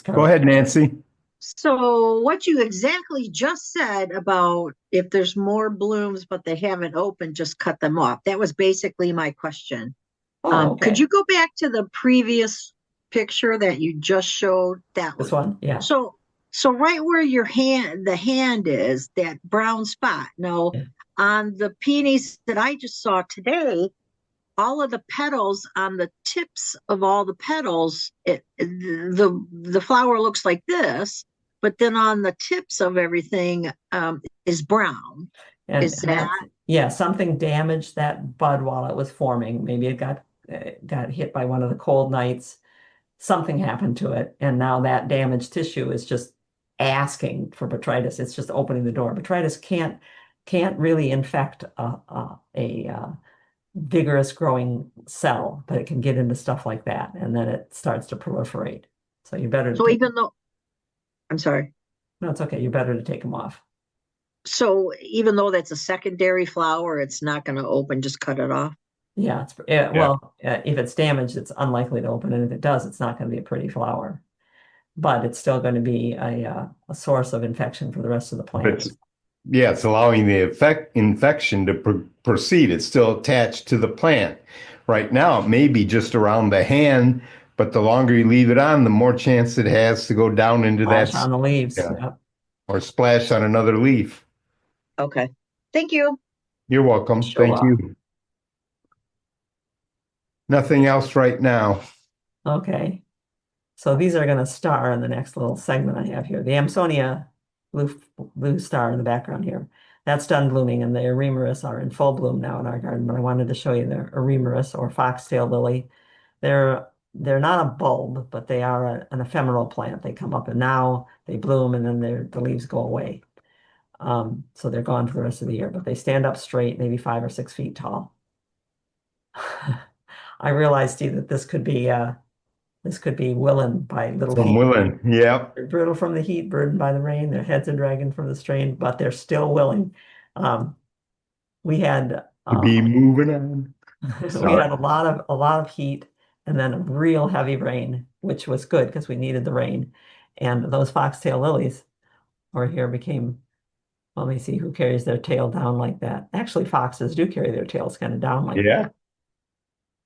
Go ahead, Nancy. So what you exactly just said about if there's more blooms but they haven't opened, just cut them off. That was basically my question. Okay. Could you go back to the previous picture that you just showed? This one? Yeah. So right where the hand is, that brown spot. Now, on the peonies that I just saw today, all of the petals on the tips of all the petals, the flower looks like this, but then on the tips of everything is brown. Is that? Yeah, something damaged that bud while it was forming. Maybe it got hit by one of the cold nights. Something happened to it, and now that damaged tissue is just asking for botrytis. It's just opening the door. Botrytis can't really infect a vigorous growing cell, but it can get into stuff like that, and then it starts to proliferate. So you better. So even though, I'm sorry. No, it's okay. You're better to take them off. So even though that's a secondary flower, it's not going to open. Just cut it off. Yeah. Well, if it's damaged, it's unlikely to open, and if it does, it's not going to be a pretty flower. but it's still going to be a source of infection for the rest of the plant. Yeah, it's allowing the infection to proceed. It's still attached to the plant. Right now, it may be just around the hand, but the longer you leave it on, the more chance it has to go down into Splash that, on the leaves. yeah, Yep. or splash on another leaf. Okay. Thank you. You're welcome. Sure Thank will. you. Nothing else right now. Okay. So these are going to star in the next little segment I have here. The Amsonia blue star in the background here. That's done blooming, and the Eurymeris are in full bloom now in our garden. But I wanted to show you the Eurymeris or foxtail lily. They're not a bulb, but they are an ephemeral plant. They come up and now they bloom, and then the leaves go away. So they're gone for the rest of the year, but they stand up straight, maybe 5 or 6 feet tall. I realized, Steve, that this could be Willen by Little From Feat. Willen. Yep. They're brittle from the heat, burdened by the rain. Their heads are dragging from the strain, but they're still willing. We had To be moving on. we had Sorry. a lot of heat and then a real heavy rain, which was good because we needed the rain. And those foxtail lilies over here became, well, let me see who carries their tail down like that. Actually, foxes do carry their tails kind of down like that. Yeah.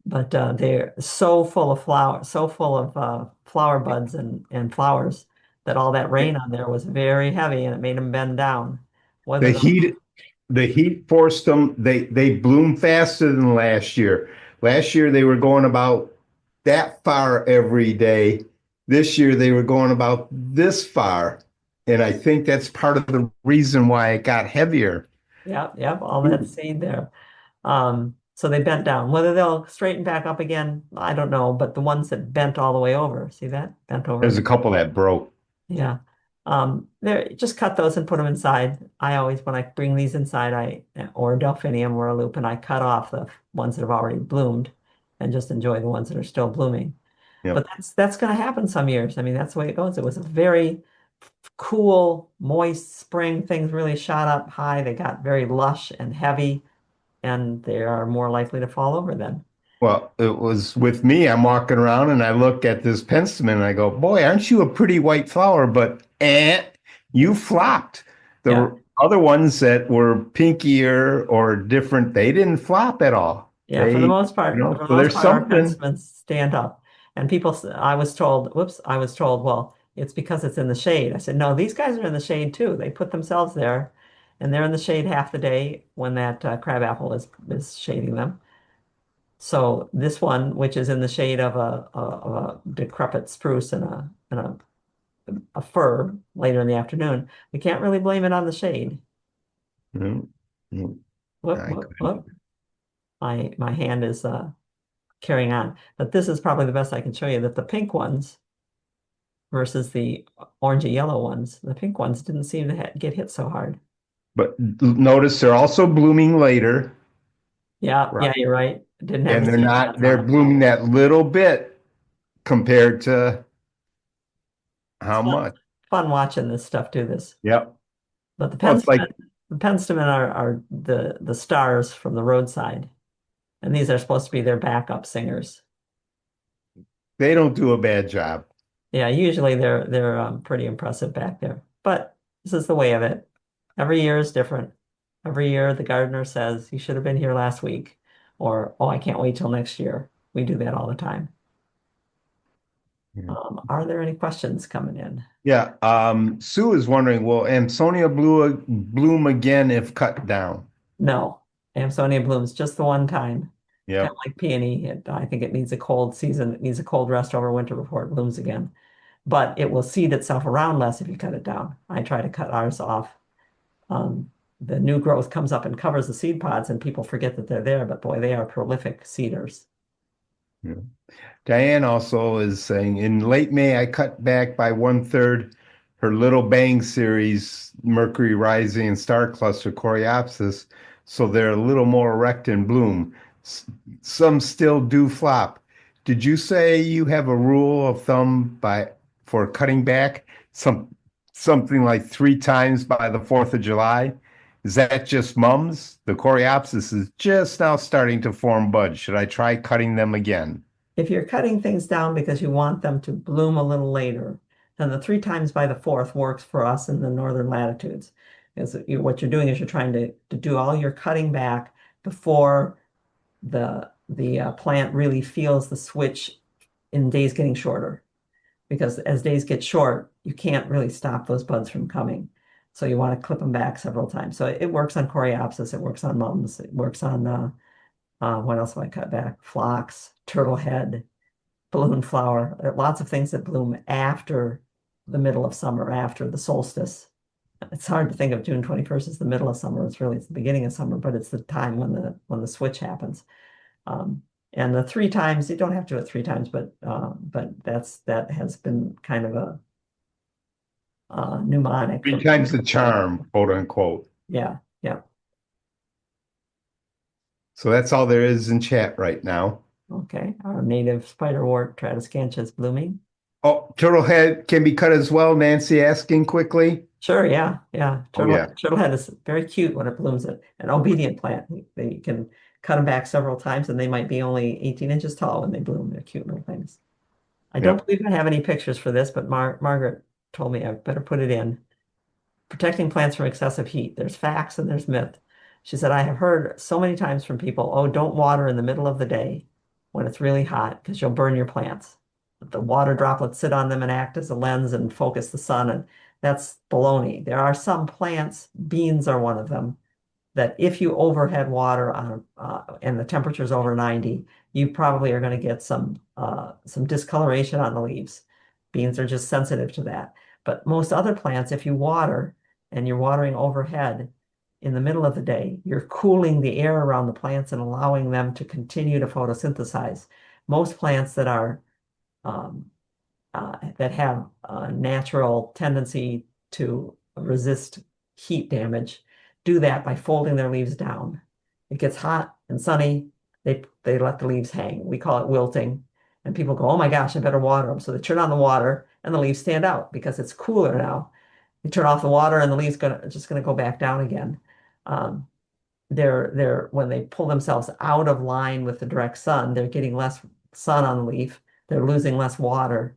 But they're so full of flower buds and flowers that all that rain on there was very heavy and it made them bend down. The heat forced them. They bloom faster than last year. Last year they were going about that far every day. This year they were going about this far. And I think that's part of the reason why it got heavier. Yep, all that seed there. So they bent down. Whether they'll straighten back up again, I don't know. But the ones that bent all the way over, see that? Bent over. There's a couple that broke. Yeah. There, just cut those and put them inside. I always, when I bring these inside, or a delphinium or a lupin, I cut off the ones that have already bloomed and just enjoy the ones that are still blooming. Yep. But that's going to happen some years. I mean, that's the way it goes. It was a very cool, moist spring. Things really shot up high. They got very lush and heavy, and they are more likely to fall over then. Well, it was with me. I'm walking around and I look at this penstemon and I go, boy, aren't you a pretty white flower? But you flopped. The other ones that were pinkier or different, they didn't flop at all. Yeah, for the most part, so there's our something. penstemons stand up. And I was told, well, it's because it's in the shade. I said, no, these guys are in the shade too. They put themselves there, and they're in the shade half the day when that crabapple is shading them. So this one, which is in the shade of a decrepit spruce and a fir later in the afternoon, we can't really blame it on the shade. Mm, Whoop. My hand is carrying on. But this is probably the best I can show you, that the pink ones versus the orangey yellow ones, the pink ones didn't seem to get hit so hard. But notice they're also blooming later. Yeah, Right. you're right. Didn't have And the they're seed not, pods they're on it. blooming that little bit compared to how It's much. fun watching this stuff do this. Yep. But the Well, it's like penstemon are the stars from the roadside. And these are supposed to be their backup singers. they don't do a bad job. Yeah, usually they're pretty impressive back there. But this is the way of it. Every year is different. Every year the gardener says, you should have been here last week, or, oh, I can't wait till next year. We do that all the time. Yeah. Are there any questions coming in? Yeah. Sue is wondering, will Amsonia bloom again if cut down? No, Amsonia blooms just the one time. Yeah. Kind of like peony. I think it needs a cold season. It needs a cold rest over winter before it blooms again. But it will seed itself around less if you cut it down. I try to cut ours off. The new growth comes up and covers the seed pods, and people forget that they're there. But boy, they are prolific seeders. Yeah. Diane also is saying, in late May, I cut back by 1/3 her Little Bang series, Mercury Rising and Star Cluster Coreopsis, so they're a little more erect in bloom. Some still do flop. Did you say you have a rule of thumb for cutting back something like 3 times by the 4th of July? Is that just mums? The Coreopsis is just now starting to form buds. Should I try cutting them again? If you're cutting things down because you want them to bloom a little later, then the 3 times by the 4th works for us in the northern latitudes. Because what you're doing is you're trying to do all your cutting back before the plant really feels the switch in days getting shorter. Because as days get short, you can't really stop those buds from coming. So you want to clip them back several times. So it works on coreopsis, it works on mums, it works on what else have I cut back? Phlox, turtlehead, balloon flower. There are lots of things that bloom after the middle of summer, after the solstice. It's hard to think of June 21st as the middle of summer. It's the beginning of summer, but it's the time when the switch happens. And the 3 times, you don't have to do it 3 times, but that has been kind of a mnemonic. Three times the charm, quote unquote. Yeah, yeah. So that's all there is in chat right now. Okay. Our native spiderwort Tradescantia is blooming. Oh, turtlehead can be cut as well. Nancy asking quickly. Sure, yeah, yeah. Oh, yeah. Turtlehead is very cute when it blooms. An obedient plant. You can cut them back several times, and they might be only 18 inches tall when they bloom. They're cute little things. I don't believe I have any pictures for this, but Margaret told me I better put it in. Protecting plants from excessive heat. There's facts and there's myth. She said, I have heard so many times from people, oh, don't water in the middle of the day when it's really hot because you'll burn your plants. The water droplets sit on them and act as a lens and focus the sun, and that's baloney. There are some plants, beans are one of them, that if you overhead water on and the temperature is over 90, you probably are going to get some discoloration on the leaves. Beans are just sensitive to that. But most other plants, if you water and you're watering overhead in the middle of the day, you're cooling the air around the plants and allowing them to continue to photosynthesize. Most plants that are that have a natural tendency to resist heat damage do that by folding their leaves down. It gets hot and sunny, they let the leaves hang. We call it wilting. And people go, oh my gosh, I better water them. So they turn on the water and the leaves stand out because it's cooler now. You turn off the water and the leaves just gonna go back down again. They're when they pull themselves out of line with the direct sun, they're getting less sun on the leaf. They're losing less water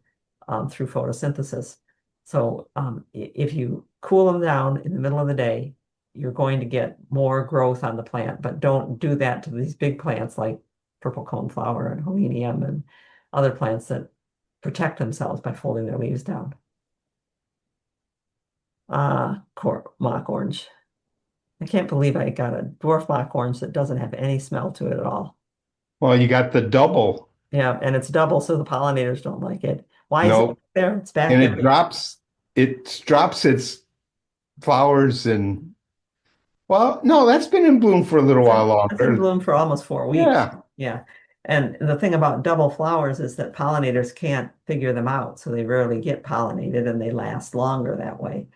through photosynthesis. So if you cool them down in the middle of the day, you're going to get more growth on the plant, but don't do that to these big plants like purple coneflower and helenium and other plants that protect themselves by folding their leaves down. Mock orange. I can't believe I got a dwarf mock orange that doesn't have any smell to it at all. Well, you got the double. Yeah, and it's double, so the pollinators don't like it. Why is No. it there? It's back And there. it drops its flowers and well, no, that's been in bloom for a little while It's in longer. bloom for almost 4 weeks. Yeah. Yeah. And the thing about double flowers is that pollinators can't figure them out, so they rarely get pollinated and they last longer that way.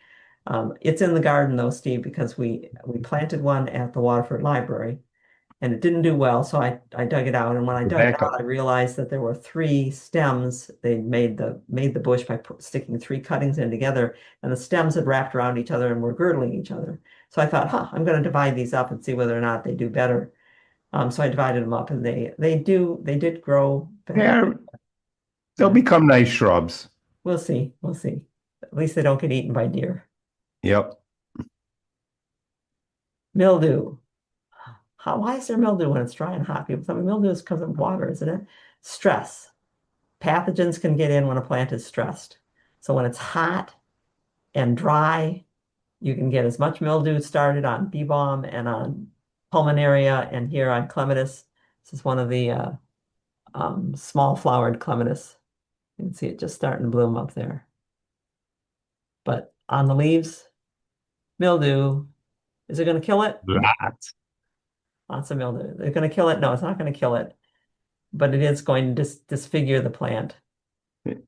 It's in the garden though, Steve, because we planted one at the Waterford Library and it didn't do well, so I dug it out. And when I dug it Backup. out, I realized that there were 3 stems. They made the bush by sticking 3 cuttings in together, and the stems had wrapped around each other and were girdling each other. So I thought, I'm going to divide these up and see whether or not they do better. So I divided them up, and they did grow better. They'll become nice shrubs. We'll see. We'll see. At least they don't get eaten by deer. Yep. Mildew. Why is there mildew when it's dry and hot? People tell me mildew is because of water, isn't it? Stress. Pathogens can get in when a plant is stressed. So when it's hot and dry, you can get as much mildew started on bee balm and on pulmonaria and here on clematis. This is one of the small flowered clematis. You can see it just starting to bloom up there. But on the leaves, mildew. Is it going to kill it? Lots. Lots of mildew. They're going to kill it? No, it's not going to kill it. But it is going to disfigure the plant.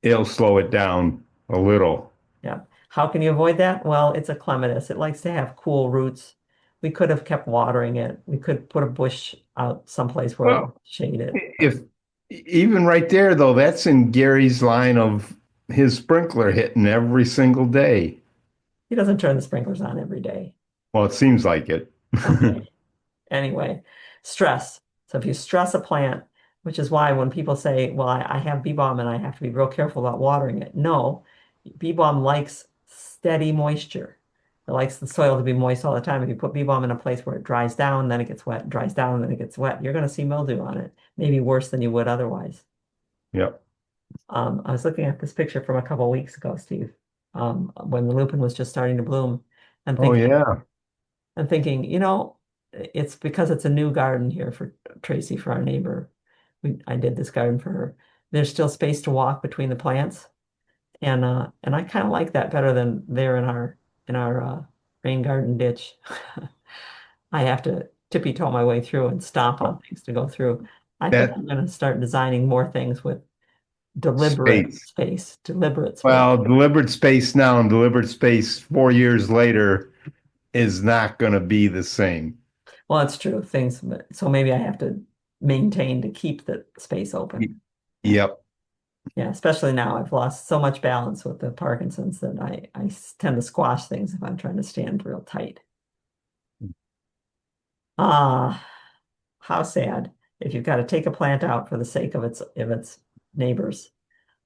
It'll slow it down a little. Yeah. How can you avoid that? Well, it's a clematis. It likes to have cool roots. We could have kept watering it. We could put a bush out someplace where it would shade it. If even right there though, that's in Gary's line of his sprinkler hitting every single day. He doesn't turn the sprinklers on every day. Well, it seems like it. Okay. Anyway, stress. So if you stress a plant, which is why when people say, well, I have bee balm and I have to be real careful about watering it. No, bee balm likes steady moisture. It likes the soil to be moist all the time. If you put bee balm in a place where it dries down, then it gets wet, dries down, then it gets wet, you're going to see mildew on it, maybe worse than you would otherwise. Yep. I was looking at this picture from a couple of weeks ago, Steve, when the lupin was just starting to bloom, and Oh, thinking, yeah. it's because it's a new garden here for Tracy, for our neighbor. I did this garden for her. There's still space to walk between the plants, and I kind of like that better than there in our rain garden ditch. I have to tippy toe my way through and stomp on things to go through. I think That I'm going to start designing more things with deliberate space. space, deliberate space. Well, deliberate space now and deliberate space 4 years later is not going to be the same. Well, it's true. So maybe I have to maintain to keep the space open. Yeah. Yep. Yeah, especially now I've lost so much balance with the Parkinson's that I tend to squash things if I'm trying to stand real tight. Ah, how sad if you've got to take a plant out for the sake of its neighbors.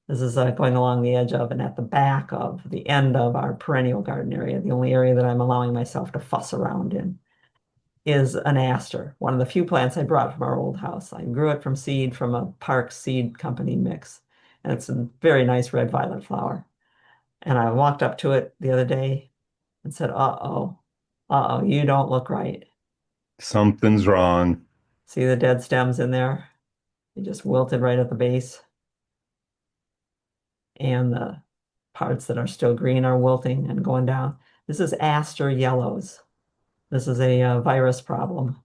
This is going along the edge of and at the back of the end of our perennial garden area, the only area that I'm allowing myself to fuss around in. Is an aster, one of the few plants I brought from our old house. I grew it from seed from a Park Seed Company mix, and it's a very nice red violet flower. And I walked up to it the other day and said, you don't look right. Something's wrong. See the dead stems in there? They just wilted right at the base, and the parts that are still green are wilting and going down. This is aster yellows. This is a virus problem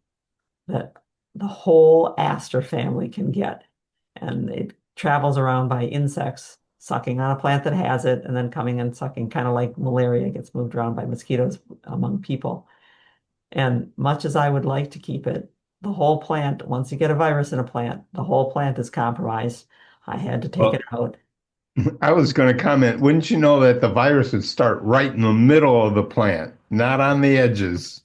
that the whole aster family can get. And it travels around by insects, sucking on a plant that has it, and then coming and sucking, kind of like malaria gets moved around by mosquitoes among people. And much as I would like to keep it, the whole plant, once you get a virus in a plant, the whole plant is compromised. I had to take it Well, out. I was going to comment, wouldn't you know that the virus would start right in the middle of the plant, not on the edges?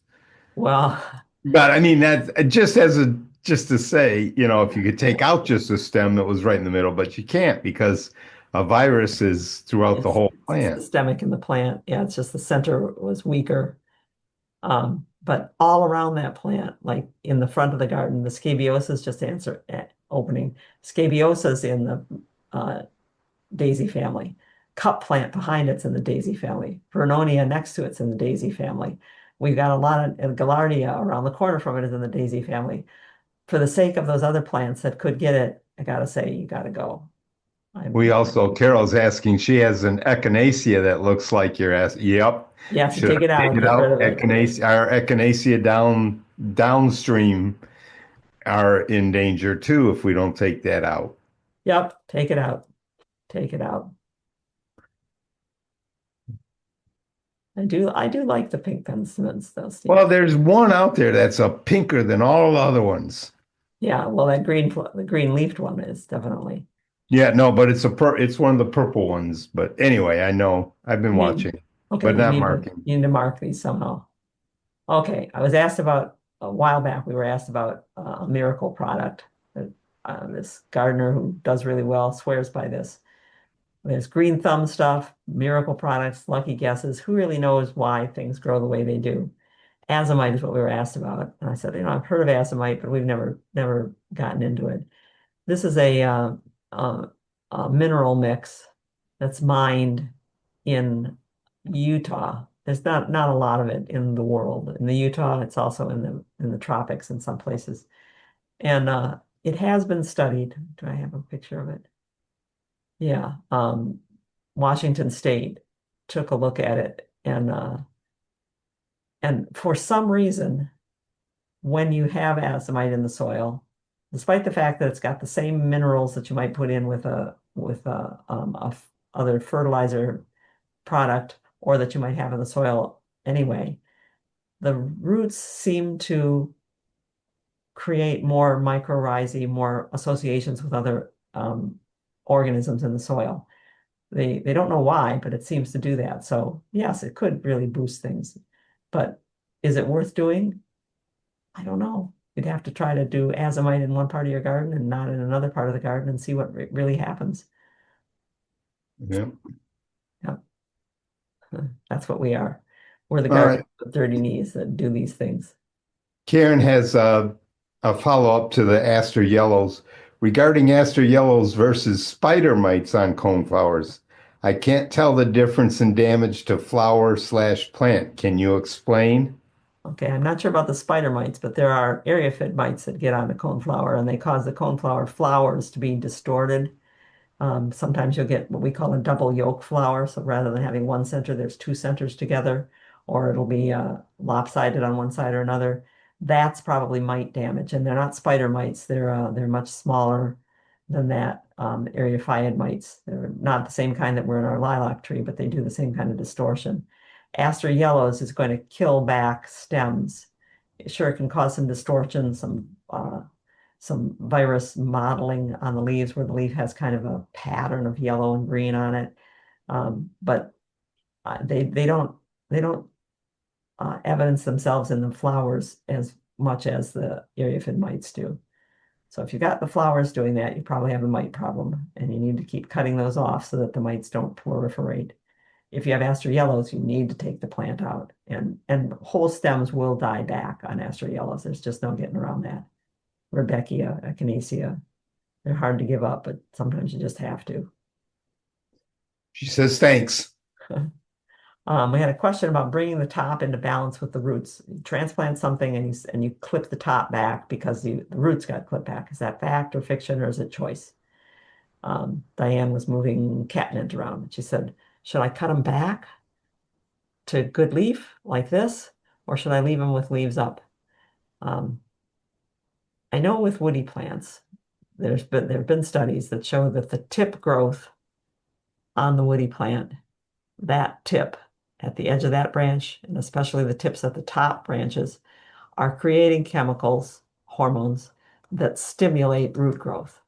Well, But I mean, that just to say, if you could take out just a stem that was right in the middle, but you can't because a virus is throughout the it's whole plant. systemic in the plant. Yeah, it's just the center was weaker. But all around that plant, like in the front of the garden, the scabieusa's just opening. Scabieusa's in the daisy family. Cup plant behind it's in the daisy family. Vernonia next to it's in the daisy family. We've got a lot of Gaillardia around the corner from it is in the daisy family. For the sake of those other plants that could get it, I gotta say, you gotta go. Carol's asking, she has an echinacea that looks like your ass. Yep. You have to Should take it I out, take it get rid out? of it. Our echinacea downstream are in danger too if we don't take that out. Yep, take it out. Take it out. I do like the pink penstemons though, Steve. Well, there's one out there that's a pinker than all the other ones. Yeah, well, the green leafed one is definitely. Yeah, no, but it's one of the purple ones. But anyway, I know I've been You need, watching, okay, but not marking. you need to mark these somehow. Okay, I was asked about a while back. We were asked about a miracle product that this gardener who does really well swears by this. There's green thumb stuff, miracle products, lucky guesses. Who really knows why things grow the way they do? Azomite is what we were asked about, and I said, I've heard of azomite, but we've never gotten into it. This is uh, a mineral mix that's mined in Utah. There's not a lot of it in the world. In the Utah, it's also in the tropics in some places. And it has been studied. Do I have a picture of it? Yeah. Washington State took a look at it, and for some reason, when you have azomite in the soil, despite the fact that it's got the same minerals that you might put in with other fertilizer product or that you might have in the soil anyway, the roots seem to create more mycorrhizae, more associations with other organisms in the soil. They don't know why, but it seems to do that. So yes, it could really boost things. But is it worth doing? I don't know. You'd have to try to do azomite in one part of your garden and not in another part of the garden and see what really happens. Yeah. Yeah. That's what we are. We're the All right. gardeners with dirty knees that do these things. Karen has a follow-up to the aster yellows. Regarding aster yellows versus spider mites on coneflowers, I can't tell the difference in damage to flower/plant. Can you explain? Okay, I'm not sure about the spider mites, but there are aphid mites that get on the coneflower and they cause the coneflower flowers to be distorted. Sometimes you'll get what we call a double yolk flower. So rather than having one center, there's two centers together, or it'll be lopsided on one side or another. That's probably mite damage, and they're not spider mites. They're much smaller than that. Aphid mites. They're not the same kind that were in our lilac tree, but they do the same kind of distortion. Aster yellows is going to kill back stems. Sure, it can cause some distortion, some virus modeling on the leaves where the leaf has kind of a pattern of yellow and green on it. But they don't evidence themselves in the flowers as much as the aphid mites do. So if you got the flowers doing that, you probably have a mite problem, and you need to keep cutting those off so that the mites don't proliferate. If you have aster yellows, you need to take the plant out, and whole stems will die back on aster yellows. There's just no getting around that. Rudbeckia, echinacea. They're hard to give up, but sometimes you just have to. She says thanks. We had a question about bringing the top into balance with the roots. You transplant something and you clip the top back because the roots got clipped back. Is that fact or fiction, or is it choice? Diane was moving catmint around. She said, should I cut them back to good leaf like this, or should I leave them with leaves up? I know with woody plants, there have been studies that show that the tip growth on the woody plant, that tip at the edge of that branch, and especially the tips at the top branches, are creating chemicals, hormones that stimulate root growth.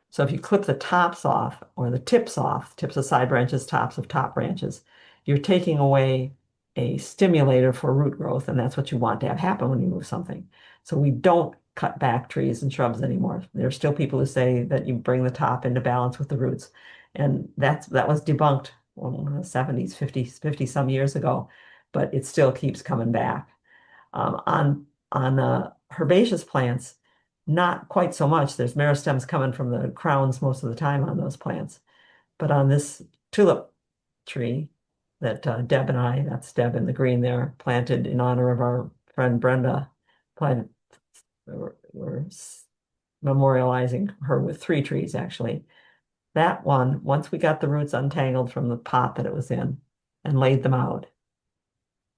So if you clip the tops off or the tips off, tips of side branches, tops of top branches, you're taking away a stimulator for root growth, and that's what you want to have happen when you move something. So we don't cut back trees and shrubs anymore. There are still people who say that you bring the top into balance with the roots, and that was debunked in the 70s, 50s, 50 some years ago, but it still keeps coming back. On herbaceous plants, not quite so much. There's meristems coming from the crowns most of the time on those plants. But on this tulip tree that Deb and I, that's Deb in the green there, planted in honor of our friend Brenda, planted, we're memorializing her with 3 trees actually. That one, once we got the roots untangled from the pot that it was in and laid them out,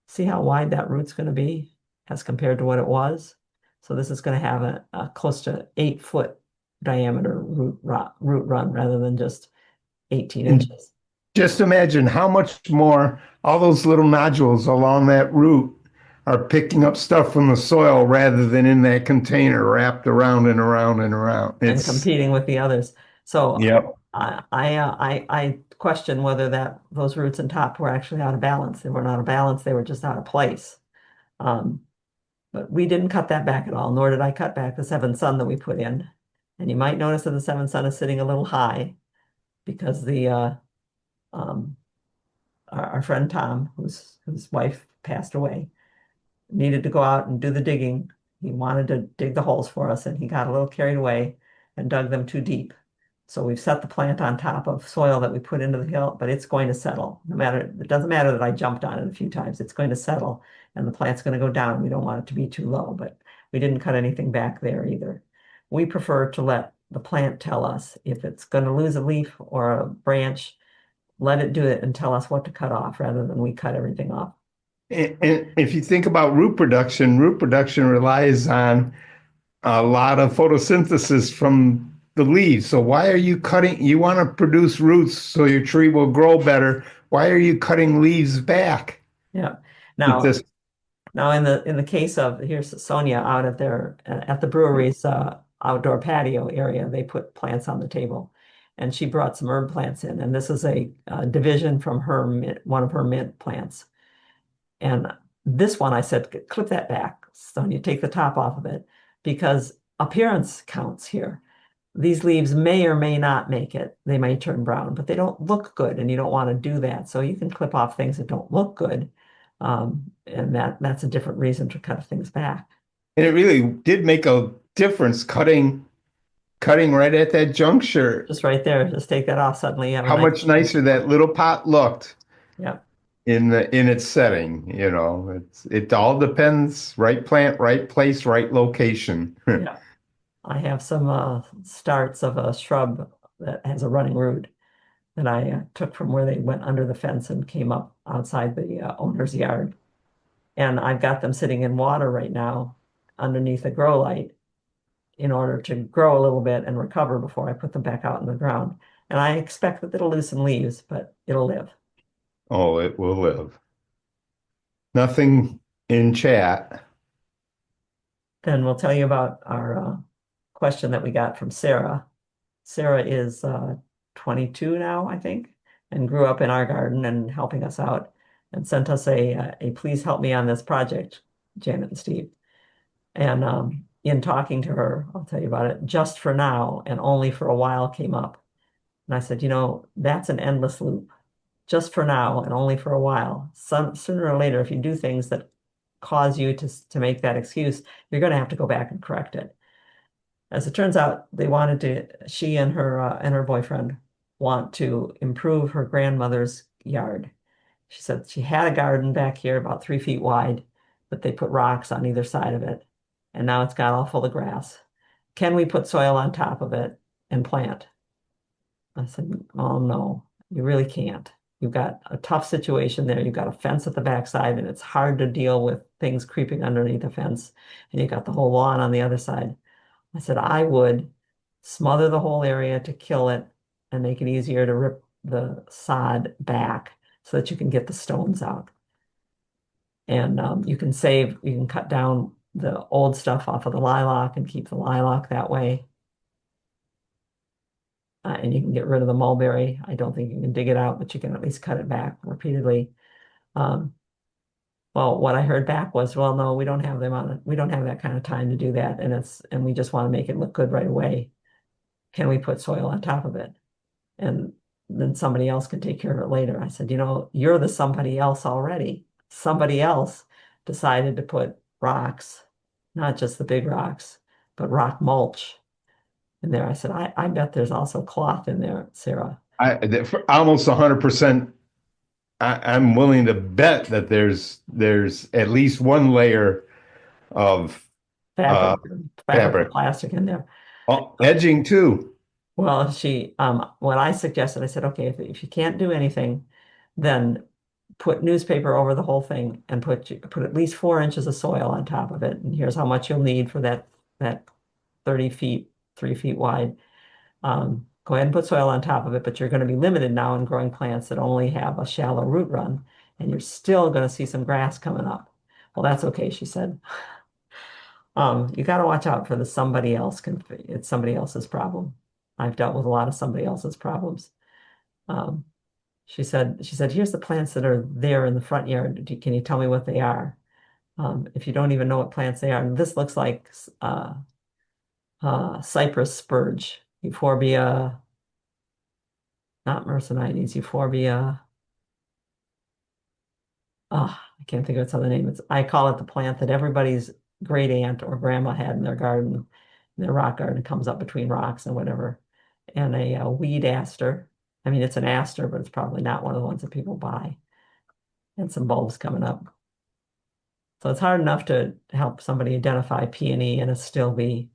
see how wide that root's going to be as compared to what it was? So this is going to have a close to 8-foot diameter root run rather than just 18 inches. Just imagine how much more all those little nodules along that root are picking up stuff from the soil rather than in that container wrapped around and around and around. And competing with the others. So Yep. I question whether those roots and top were actually out of balance. They weren't out of balance, they were just out of place. But we didn't cut that back at all, nor did I cut back the 7 Sun that we put in. And you might notice that the 7 Sun is sitting a little high because our friend Tom, whose wife passed away, needed to go out and do the digging. He wanted to dig the holes for us, and he got a little carried away and dug them too deep. So we've set the plant on top of soil that we put into the hill, but it's going to settle. It doesn't matter that I jumped on it a few times. It's going to settle, and the plant's going to go down. We don't want it to be too low, but we didn't cut anything back there either. We prefer to let the plant tell us if it's going to lose a leaf or a branch. Let it do it and tell us what to cut off rather than we cut everything off. And if you think about root production relies on a lot of photosynthesis from the leaves. So why are you cutting? You want to produce roots so your tree will grow better. Why are you cutting leaves back? Yeah. Now in the case of, here's Sonia out at the brewery's outdoor patio area, they put plants on the table, and she brought some herb plants in, and this is a division from one of her mint plants. And this one, I said, clip that back, Sonia, take the top off of it, because appearance counts here. these leaves may or may not make it. They may turn brown, but they don't look good, and you don't want to do that. So you can clip off things that don't look good, and that's a different reason to cut things back. And it really did make a difference cutting right at that juncture. Just right there, just take that off. Suddenly, you have a How nice. much nicer that little pot looked Yeah, in its setting, you know. It all depends, right plant, right place, right location. yeah. I have some starts of a shrub that has a running root that I took from where they went under the fence and came up outside the owner's yard. And I've got them sitting in water right now underneath a grow light in order to grow a little bit and recover before I put them back out in the ground. And I expect that it'll lose some leaves, but it'll live. Oh, it will live. Nothing in chat. Then we'll tell you about our question that we got from Sarah. Sarah is 22 now, I think, and grew up in our garden and helping us out, and sent us a please help me on this project, Janet and Steve. And in talking to her, I'll tell you about it, just for now and only for a while came up. And I said, that's an endless loop. Just for now and only for a while. Sooner or later, if you do things that cause you to make that excuse, you're going to have to go back and correct it. As it turns out, she and her boyfriend want to improve her grandmother's yard. She said she had a garden back here about 3 feet wide, but they put rocks on either side of it. And now it's got all full of grass. Can we put soil on top of it and plant? I said, oh no, you really can't. You've got a tough situation there. You've got a fence at the backside, and it's hard to deal with things creeping underneath the fence. And you've got the whole lawn on the other side. I said, I would smother the whole area to kill it and make it easier to rip the sod back so that you can get the stones out. And you can cut down the old stuff off of the lilac and keep the lilac that way. And you can get rid of the mulberry. I don't think you can dig it out, but you can at least cut it back repeatedly. Well, what I heard back was, well, no, we don't have we don't have that kind of time to do that, and we just want to make it look good right away. Can we put soil on top of it? And then somebody else can take care of it later. I said, you're the somebody else already. Somebody else decided to put rocks, not just the big rocks, but rock mulch in there. I said, I bet there's also cloth in there, Sarah. For almost 100%. I'm willing to bet that there's at least one layer of fabric or plastic in there. Edging too. Well, what I suggested, I said, okay, if you can't do anything, then put newspaper over the whole thing and put at least 4 inches of soil on top of it. And here's how much you'll need for that 30 feet, 3 feet wide. Go ahead and put soil on top of it, but you're going to be limited now in growing plants that only have a shallow root run, and you're still going to see some grass coming up. Well, that's okay, she said. You got to watch out for somebody else. It's somebody else's problem. I've dealt with a lot of somebody else's problems. She said, here's the plants that are there in the front yard. Can you tell me what they are? If you don't even know what plants they are, this looks like cypress spurge. Euphorbia, not Mercenides, Euphorbia. I can't think of its other name. I call it the plant that everybody's great aunt or grandma had in their garden, in their rock garden. It comes up between rocks and whatever. And a weed aster. I mean, it's an aster, but it's probably not one of the ones that people buy. And some bulbs coming up. So it's hard enough to help somebody identify peony and astilbe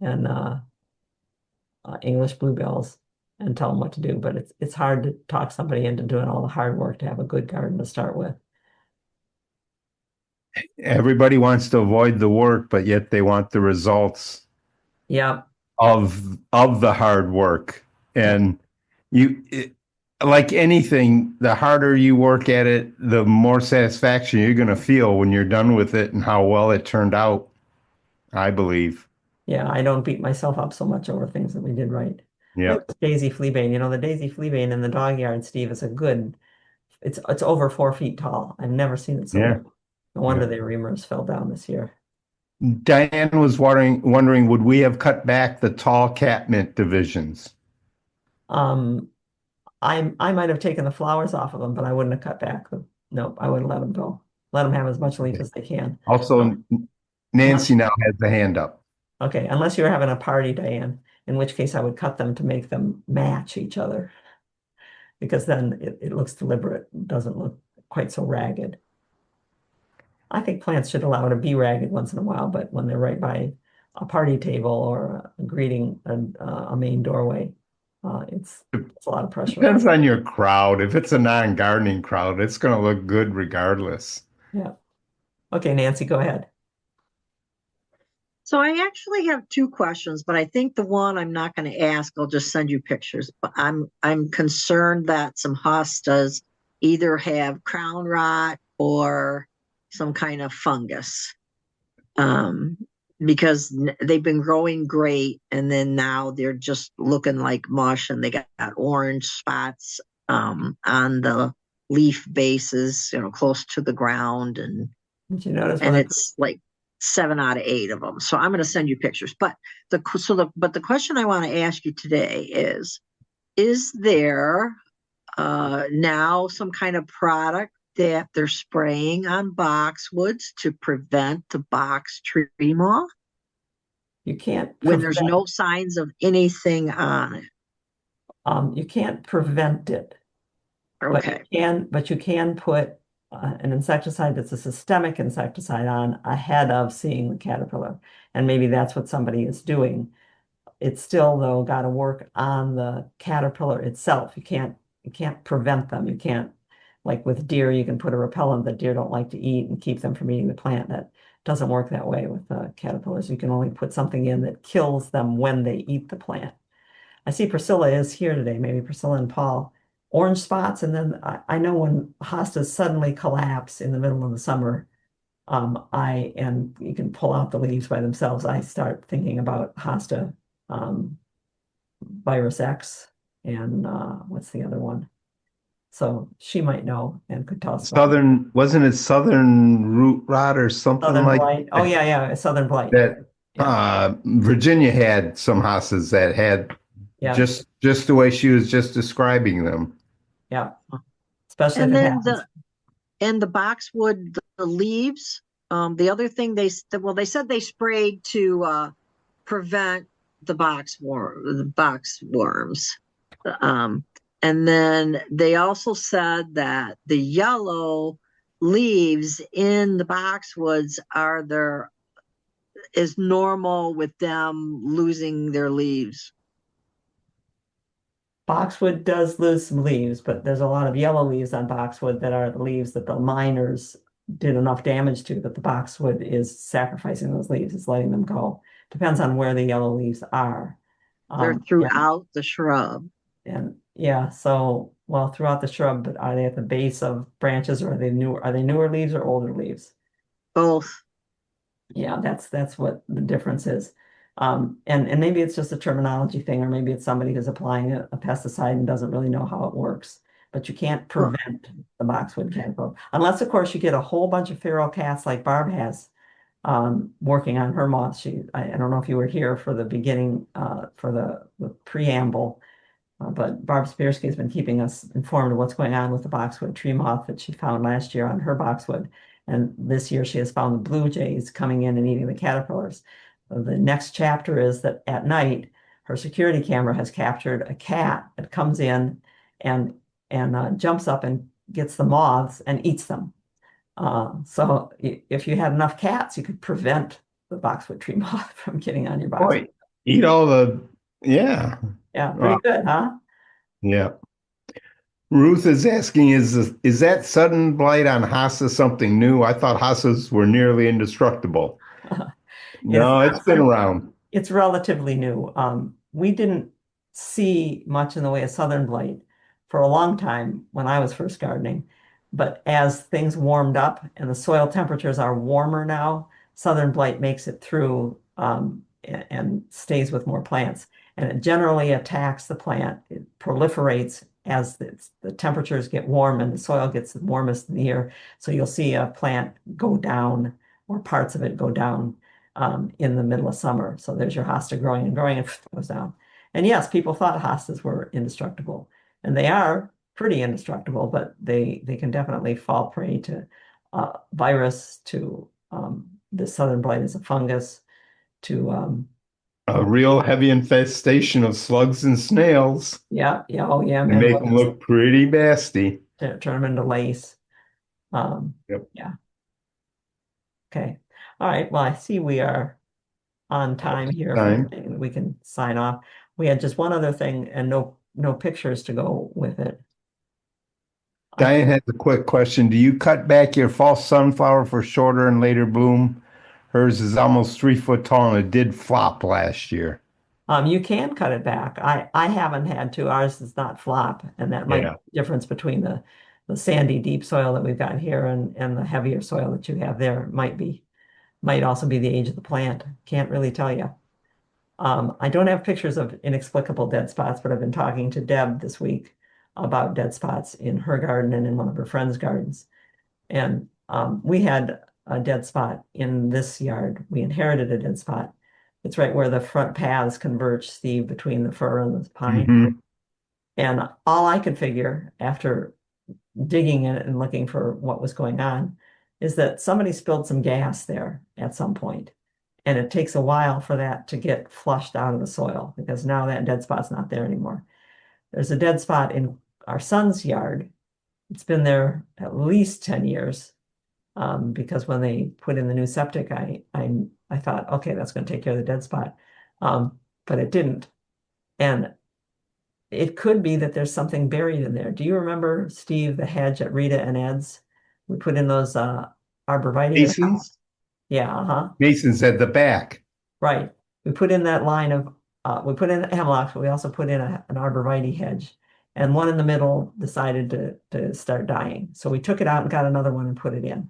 and English bluebells and tell them what to do, but it's hard to talk somebody into doing all the hard work to have a good garden to start with. Everybody wants to avoid the work, but yet they want the results. Yeah. Of the hard work. And like anything, the harder you work at it, the more satisfaction you're going to feel when you're done with it and how well it turned out, I believe. Yeah, I don't beat myself up so much over things that we did right. Yeah. Daisy fleabane, the daisy fleabane in the dog yard, Steve, is it's over 4 feet tall. I've never seen it so big. No wonder the reamers fell down this year. Diane was wondering, would we have cut back the tall catmint divisions? Um, I might have taken the flowers off of them, but I wouldn't have cut back them. Nope, I wouldn't let them go. Let them have as much leaf as they can. Also, Unless, Nancy now has the hand up. okay, unless you're having a party, Diane, in which case I would cut them to make them match each other because then it looks deliberate, it doesn't look quite so ragged. I think plants should allow to be ragged once in a while, but when they're right by a party table or greeting a main doorway, it's a lot of pressure. Depends on your crowd. If it's a non-gardening crowd, it's going to look good regardless. Yeah. Okay, Nancy, go ahead. So I actually have two questions, but I think the one I'm not going to ask, I'll just send you pictures. But I'm concerned that some hostas either have crown rot or some kind of fungus. Because they've been growing great and then now they're just looking like mush and they got orange spots on the leaf bases, close to the ground, Did you notice and it's like 7 out of 8 of them. So I'm going to send you pictures. But the question I want to ask you today is there now some kind of product that they're spraying on boxwoods to prevent the box tree moth you can't when there's no signs of anything on it? You can't prevent it, Okay. but you can put an insecticide that's a systemic insecticide on ahead of seeing the caterpillar, and maybe that's what somebody is doing. It's still though got to work on the caterpillar itself. You can't prevent them. You can't, like with deer, you can put a repellent that deer don't like to eat and keep them from eating the plant. That doesn't work that way with caterpillars. You can only put something in that kills them when they eat the plant. I see Priscilla is here today, maybe Priscilla and Paul. Orange spots, and then I know when hostas suddenly collapse in the middle of the summer, and you can pull out the leaves by themselves, I start thinking about hosta um, virus X and what's the other one? So she might know and could tell us about Wasn't it Southern root rot or something Southern like blight. Oh yeah, Southern blight. that? Yeah. Virginia had some hostas that had Yeah, just the way she was just describing them. yeah. Especially And if it then happens. the boxwood, the leaves, the other thing they said they sprayed to prevent the box worms. And then they also said that the yellow leaves in the boxwoods is normal with them losing their leaves. Boxwood does lose some leaves, but there's a lot of yellow leaves on boxwood that are the leaves that the miners did enough damage to that the boxwood is sacrificing those leaves, it's letting them go. Depends on where the yellow leaves are. They're throughout the shrub. And yeah, so well throughout the shrub, but are they at the base of branches or are they newer leaves or older leaves? Both. Yeah, that's what the difference is. And maybe it's just a terminology thing, or maybe it's somebody who's applying a pesticide and doesn't really know how it works. But you can't prevent the boxwood caterpillar. Unless, of course, you get a whole bunch of feral cats like Barb has working on her moths. I don't know if you were here for the beginning, for the preamble, but Barb Spearsky has been keeping us informed of what's going on with the boxwood tree moth that she found last year on her boxwood. And this year she has found the blue jays coming in and eating the caterpillars. The next chapter is that at night, her security camera has captured a cat that comes in and jumps up and gets the moths and eats them. So if you had enough cats, you could prevent the boxwood tree moth from getting on your boxwood. Boy, eat all the, yeah. Yeah, pretty good, huh? Yeah. Ruth is asking, is that sudden blight on hosta something new? I thought hostas were nearly indestructible. No, it's been around. It's relatively new. We didn't see much in the way of southern blight for a long time when I was first gardening. But as things warmed up and the soil temperatures are warmer now, southern blight makes it through and stays with more plants. And it generally attacks the plant. It proliferates as the temperatures get warm and the soil gets the warmest in the year. So you'll see a plant go down or parts of it go down in the middle of summer. So there's your hosta growing and growing and goes down. And yes, people thought hostas were indestructible, and they are pretty indestructible, but they can definitely fall prey to virus, to the southern blight is a fungus, to A real heavy infestation of slugs and snails oh yeah, and man, make them look pretty nasty. turn them into lace. Yep. Yeah. Okay. All right. Well, I see we are on time here Time. we can sign off. We had just one other thing and no pictures to go with it. Diane has a quick question. Do you cut back your false sunflower for shorter and later bloom? Hers is almost 3 foot tall and it did flop last year. You can cut it back. I haven't had to. Ours does not flop, and that might Yeah. be the difference between the sandy deep soil that we've got here and the heavier soil that you have there. Might also be the age of the plant. Can't really tell you. I don't have pictures of inexplicable dead spots, but I've been talking to Deb this week about dead spots in her garden and in one of her friends' gardens. And we had a dead spot in this yard. We inherited a dead spot. It's right where the front paths converge, Steve, between the fir and the pine. Mhm. And all I could figure after digging in it and looking for what was going on is that somebody spilled some gas there at some point. And it takes a while for that to get flushed out of the soil because now that dead spot's not there anymore. There's a dead spot in our son's yard. It's been there at least 10 years because when they put in the new septic, I thought, okay, that's going to take care of the dead spot. But it didn't. And it could be that there's something buried in there. Do you remember, Steve, the hedge at Rita and Ed's? We put in those arborvitae. Masons? Yeah, uh-huh. Masons at the back. Right. We put in that line of, we put in hemlocks, but we also put in an arborvitae hedge. And one in the middle decided to start dying. So we took it out and got another one and put it in.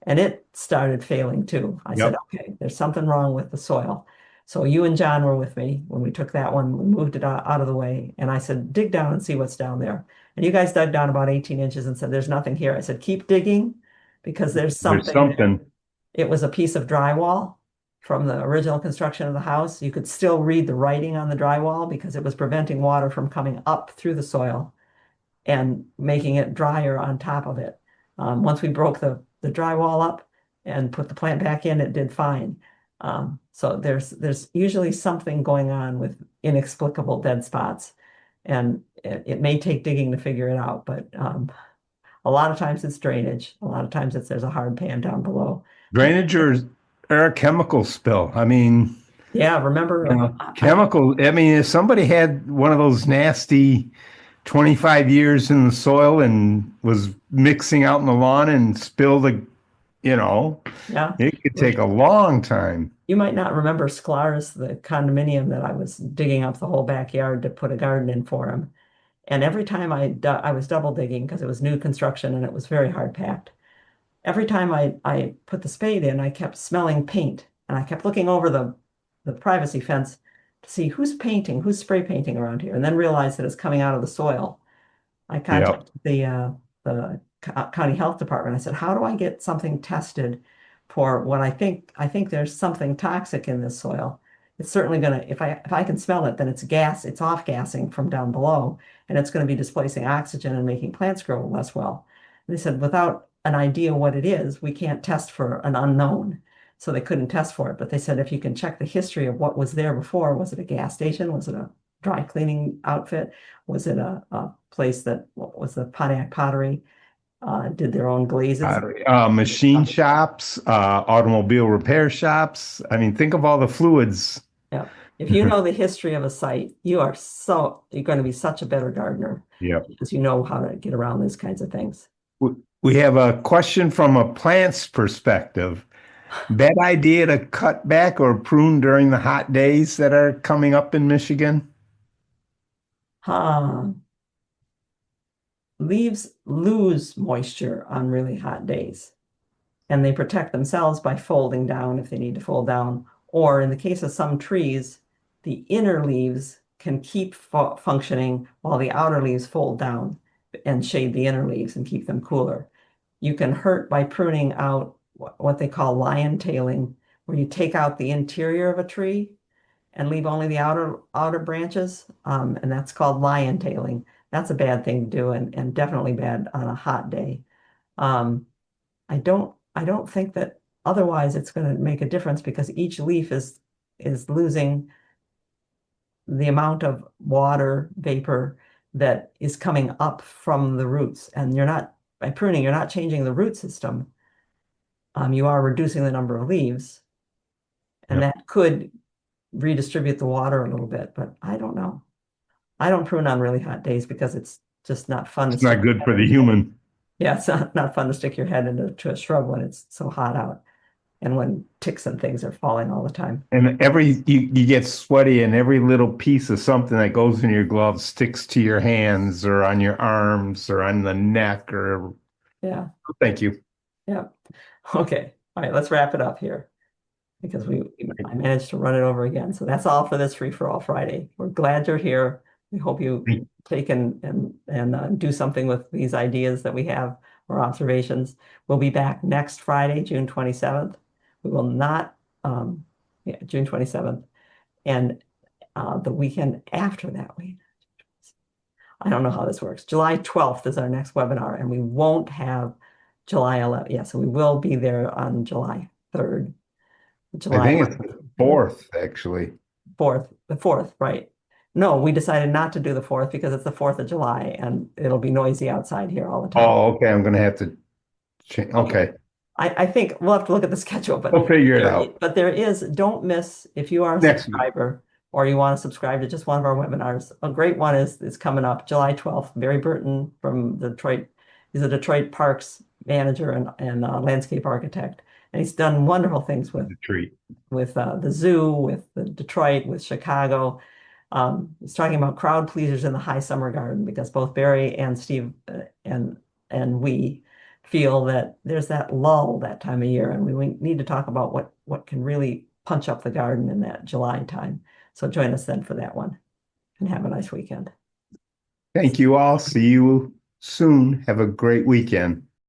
And it started failing too. I said, okay, there's something wrong with the soil. So you and John were with me when we took that one, we moved it out of the way. And I said, dig down and see what's down there. And you guys dug down about 18 inches and said, there's nothing here. I said, keep digging because there's something. There's something. It was a piece of drywall from the original construction of the house. You could still read the writing on the drywall because it was preventing water from coming up through the soil and making it drier on top of it. Once we broke the drywall up and put the plant back in, it did fine. So there's usually something going on with inexplicable dead spots, and it may take digging to figure it out, but a lot of times it's drainage. A lot of times there's a hard pan down below. Drainage or a chemical spill. I mean, yeah, remember chemical. I mean, if somebody had one of those nasty 25 years in the soil and was mixing out in the lawn and spilled yeah, it could take a long time. You might not remember Sklar's, the condominium that I was digging up the whole backyard to put a garden in for him. And every time I was double digging because it was new construction and it was very hard packed. Every time I put the spade in, I kept smelling paint, and I kept looking over the privacy fence to see who's painting, who's spray painting around here, and then realized that it's coming out of the soil. I contacted the county health department. I said, how do I get something tested for what I think there's something toxic in this soil? It's certainly gonna, if I can smell it, then it's gas, it's off gassing from down below, and it's going to be displacing oxygen and making plants grow less well. And they said, without an idea what it is, we can't test for an unknown. So they couldn't test for it. But they said, if you can check the history of what was there before, was it a gas station? Was it a dry cleaning outfit? Was it a place that was the Pontiac Pottery? Did their own glazes? Machine shops, automobile repair shops. I mean, think of all the fluids. Yeah. If you know the history of a site, you're going to be such a better gardener. Yeah. Because you know how to get around these kinds of things. We have a question from a plant's perspective. Bad idea to cut back or prune during the hot days that are coming up in Michigan? Leaves lose moisture on really hot days, and they protect themselves by folding down if they need to fold down. Or in the case of some trees, the inner leaves can keep functioning while the outer leaves fold down and shade the inner leaves and keep them cooler. You can hurt by pruning out what they call lion tailing, where you take out the interior of a tree and leave only the outer branches, and that's called lion tailing. That's a bad thing to do, and definitely bad on a hot day. Um, I don't think that otherwise it's going to make a difference because each leaf is losing the amount of water vapor that is coming up from the roots. And you're not, by pruning, you're not changing the root system. You are reducing the number of leaves, and Yep. that could redistribute the water a little bit, but I don't know. I don't prune on really hot days because it's just not fun to It's not stick your good head for the in. human. Yeah, it's not fun to stick your head into a shrub when it's so hot out and when ticks and things are falling all the time. And you get sweaty and every little piece of something that goes in your glove sticks to your hands or on your arms or on the neck or Yeah, thank you. yeah. Okay. All right, let's wrap it up here because I managed to run it over again. So that's all for this Free for All Friday. We're glad you're here. We hope you take and do something with these ideas that we have or observations. We'll be back next Friday, June 27th. We will not, yeah, June 27th. And the weekend after that, I don't know how this works. July 12th is our next webinar, and we won't have July 11th. Yeah, so we will be there on July 3rd. I July think it's the 4th, actually. 4th, the 4th, right? No, we decided not to do the 4th because it's the 4th of July and it'll be noisy outside here all the time. Oh, okay. I'm gonna have to change. Okay. I think we'll have to look at the schedule, but We'll figure it out. But there is, don't miss, if you are a Next week. subscriber or you want to subscribe to just one of our webinars, a great one is coming up July 12th. Barry Burton from Detroit, he's a Detroit Parks manager and landscape architect. And he's done wonderful things with The treat. the zoo, with the Detroit, with Chicago. He's talking about crowd pleasers in the high summer garden because both Barry and Steve and we feel that there's that lull that time of year, and we need to talk about what can really punch up the garden in that July time. So join us then for that one, and have a nice weekend. Thank you all. See you soon. Have a great weekend.